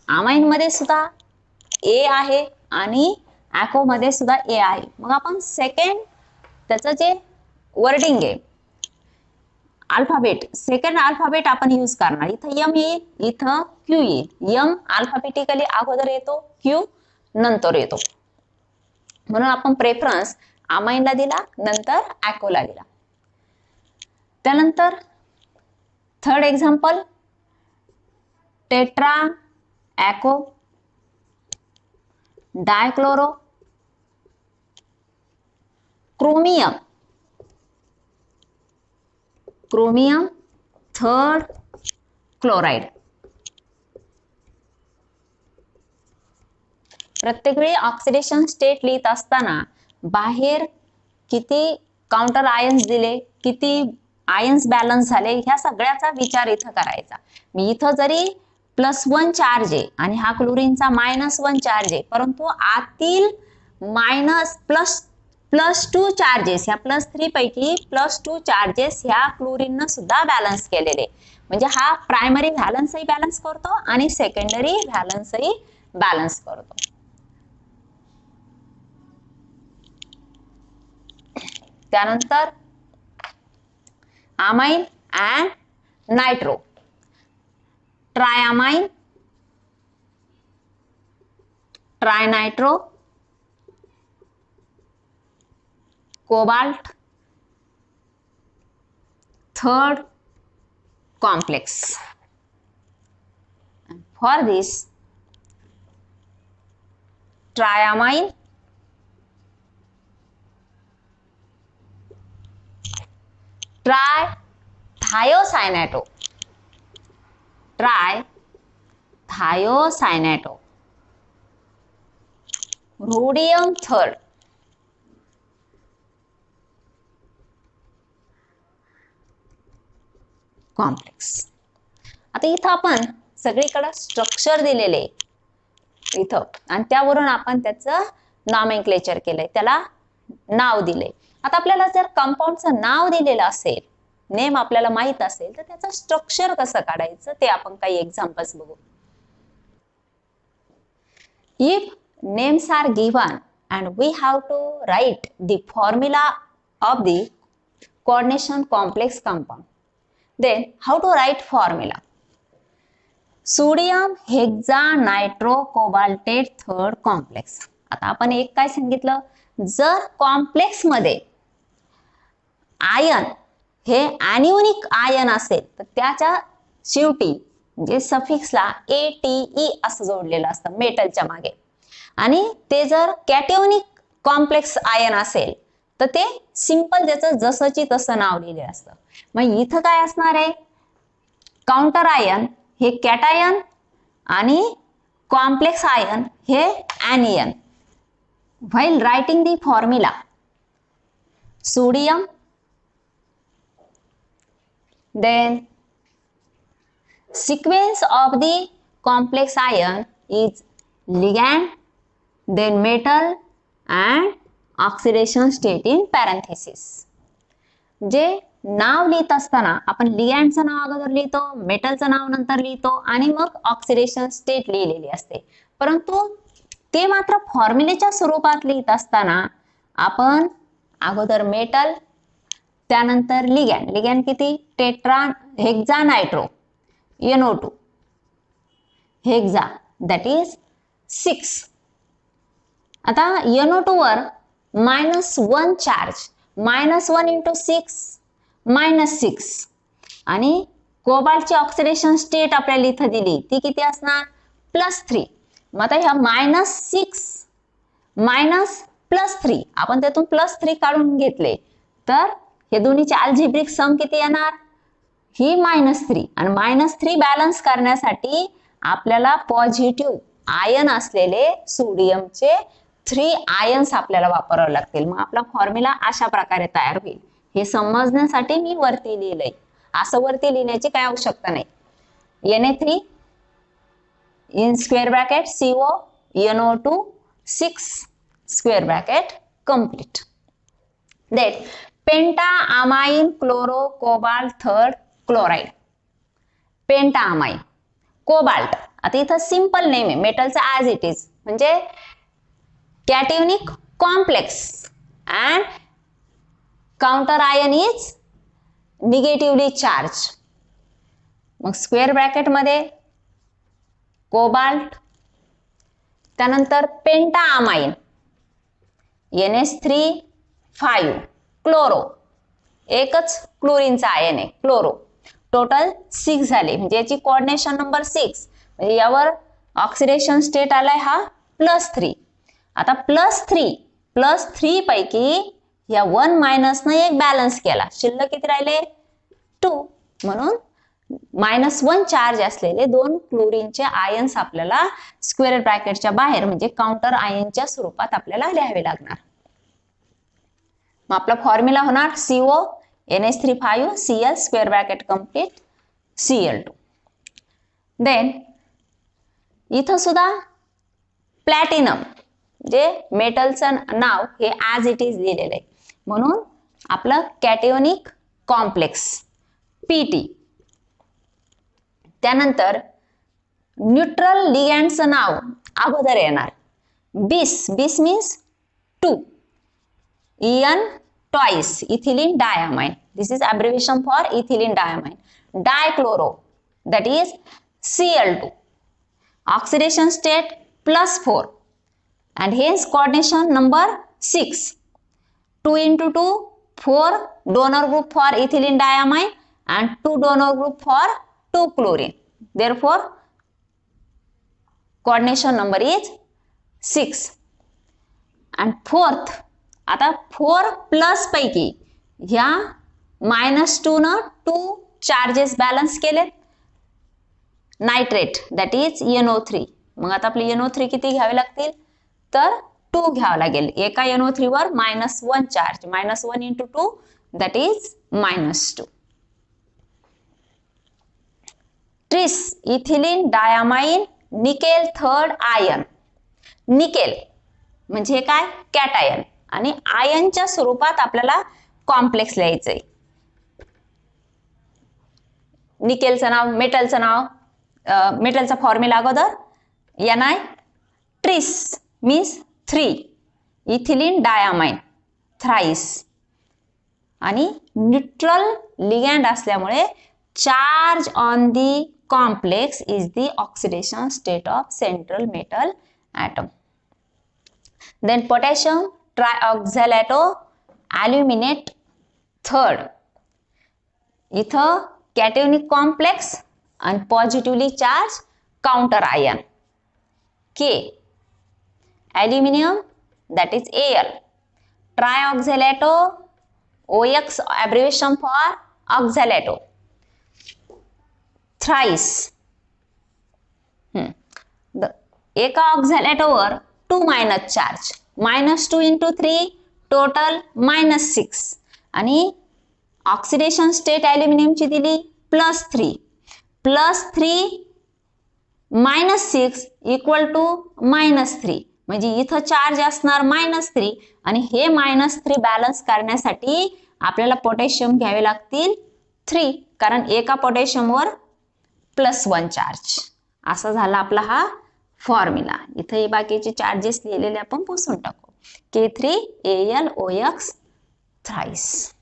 amine मध्ये सुद्धा ए आहे आणि ॲको मध्ये सुद्धा ए आहे. मग आपण सेकंड त्याचं जे वर्डिंग आहे अल्फाबेट, सेकंड अल्फाबेट आपण यूज करणार. इथं एम येईल, इथं क्यू येईल. एम अल्फाबेटिकली अगोदर येतो, क्यू नंतर येतो. म्हणून आपण प्रेफरन्स अमाइनला दिला, नंतर ॲकोला दिला. त्यानंतर third example tetra aquo, dichloro, chromium, chromium, third chloride. प्रत्येक वेळी ऑक्सिडेशन स्टेट लिहित असताना बाहेर किती काउंटर आयन्स दिले, किती आयन्स बॅलन्स झाले, ह्या सगळ्याचा विचार इथं करायचा. मी इथं जरी +1 चार्ज आहे आणि हा क्लोरीनचा -1 चार्ज आहे, परंतु आतील +2 चार्जेस, ह्या +3 पैकी +2 चार्जेस ह्या क्लोरीननं सुद्धा बॅलन्स केलेले. म्हणजे हा प्रायमरी व्हॅलन्सही बॅलन्स करतो आणि सेकंडरी व्हॅलन्सही बॅलन्स करतो. त्यानंतर amine and nitro, triamine, trinitro, cobalt, third complex. And for this triamine, trithiocyanate, trithiocyanate, rhodium third, complex. आता इथं आपण सगळीकडे स्ट्रक्चर दिलेले इथं आणि त्यावरून आपण त्याचं नॉमेनक्लेचर केलंय, त्याला नाव दिले. आता आपल्याला जर कंपाऊंडचं नाव दिलेलं असेल, नेम आपल्याला माहित असेल, तर त्याचं स्ट्रक्चर कसं काढायचं ते आपण काही एक्झाम्पल्स बघू. If names are given and we have to write the formula of the coordination complex compound. Then how to write formula? Sodium hexanitrocobaltate third complex. आता आपण एक काय सांगितलं, जर कॉम्प्लेक्स मध्ये आयन हे ॲनिओनिक आयन असेल तर त्याच्या शेवटी म्हणजे सफिक्सला ATE असं जोडलेलं असतं मेटलच्या मागे, आणि ते जर कॅटिओनिक कॉम्प्लेक्स आयन असेल तर ते सिंपल त्याचं जसंची तसं नाव लिहिलेलं असतं. मग इथं काय असणार आहे, काउंटर आयन हे कॅटायन आणि कॉम्प्लेक्स आयन हे anion. While writing the formula, sodium, then sequence of the complex ion is ligand, then metal and oxidation state in parenthesis. जे नाव लिहित असताना आपण लिगँडचं नाव अगोदर लिहितो, मेटलचं नाव नंतर लिहितो आणि मग ऑक्सिडेशन स्टेट लिहिलेली असते. परंतु ते मात्र फॉर्म्युलेच्या स्वरूपात लिहित असताना आपण अगोदर मेटल, त्यानंतर लिगँड, लिगँड किती, tetra hexanitro NO2 hexa that is 6. आता NO2 वर -1 चार्ज, -1 × 6 -6, आणि कोबाल्टची ऑक्सिडेशन स्टेट आपल्याला इथं दिली ती किती असणार, +3. मग आता ह्या -6 +3 आपण त्यातून +3 काढून घेतले तर हे दोन्हीचे अल्जेब्रिक सम किती येणार, ही -3. आणि -3 बॅलन्स करण्यासाठी आपल्याला पॉझिटिव्ह आयन असलेले सोडियमचे 3 आयन्स आपल्याला वापरावे लागतील. मग आपला फॉर्म्युला अशा प्रकारे तयार होईल. हे समजण्यासाठी मी वरती लिहिलंय. असं वरती लिहिण्याची काय आवश्यकता नाही. Na3 in square bracket CO NO2 6 square bracket complete. Then pentaamine chloro cobalt third chloride. Pentammine cobalt. आता इथं सिंपल नेम आहे मेटलचा ॲज इट इज, म्हणजे cationic complex and counter ion is negatively charge. मग स्क्वेअर ब्रॅकेट मध्ये cobalt, त्यानंतर pentammine NH3 chloro, एकच क्लोरीनचा आयन आहे क्लोरो. टोटल 6 झाले, म्हणजे याची कोऑर्डिनेशन नंबर 6, म्हणजे यावर ऑक्सिडेशन स्टेट आलाय हा +3. आता +3 पैकी या 1 मायनसने एक बॅलन्स केला, शिल्लक किती राहिले 2, म्हणून -1 चार्ज असलेले 2 क्लोरीनचे आयन्स आपल्याला स्क्वेअर ब्रॅकेटच्या बाहेर म्हणजे काउंटर आयनच्या स्वरूपात आपल्याला लिहावे लागणार. मग आपला फॉर्म्युला होणार CO NH3 Cl square bracket complete Cl2. Then इथं सुद्धा प्लॅटिनम जे मेटलचं नाव हे ॲज इट इज लिहिलेलं आहे, म्हणून आपलं कॅटियोनिक कॉम्प्लेक्स PT. त्यानंतर न्यूट्रल लिगँडचं नाव अगोदर येणार बिस means 2, EN twice ethylene diamine. This is abbreviation for ethylene diamine. Dichloro, that is Cl2. Oxidation state +4 and hence coordination number 6. 2 into 2 4 donor group for ethylene diamine and 2 donor group for 2 chlorine. Therefore coordination number is 6. And fourth, आता 4+ पैकी ह्या -2 न 2 charges balance केले. Nitrate that is NO3. मग आता आपले NO3 किती घ्यावे लागतील तर 2 घ्यावं लागेल. एका NO3 वर -1 charge, -1 into 2 that is -2. Tris ethylene diamine nickel third ion. Nickel म्हणजे काय कॅटायन आणि आयनच्या स्वरूपात आपल्याला कॉम्प्लेक्स लिहायचंय. निकेलचं नाव मेटलचा फॉर्म्युला अगोदर Ni tris means 3, ethylene diamine thrice, आणि न्यूट्रल लिगँड असल्यामुळे charge on the complex is the oxidation state of central metal atom. Then potassium trioxalato aluminate third. इथं कॅटियोनिक कॉम्प्लेक्स आणि positively charge counter ion K. Aluminium that is Al. Trioxalato OX abbreviation for oxalato. Thrice, एका ऑक्झॅलेटोवर 2 minus charge, -2 into 3 total -6, आणि oxidation state ॲल्युमिनियमची दिली +3 -6 = -3, म्हणजे इथं charge असणार -3 आणि हे -3 बॅलन्स करण्यासाठी आपल्याला पोटॅशियम घ्यावे लागतील 3, कारण एका पोटॅशियमवर +1 चार्ज. असा झाला आपला हा फॉर्म्युला. इथे हे बाकीचे चार्जेस लिहिलेले आपण पुसून टाकू. K3 AlOX thrice.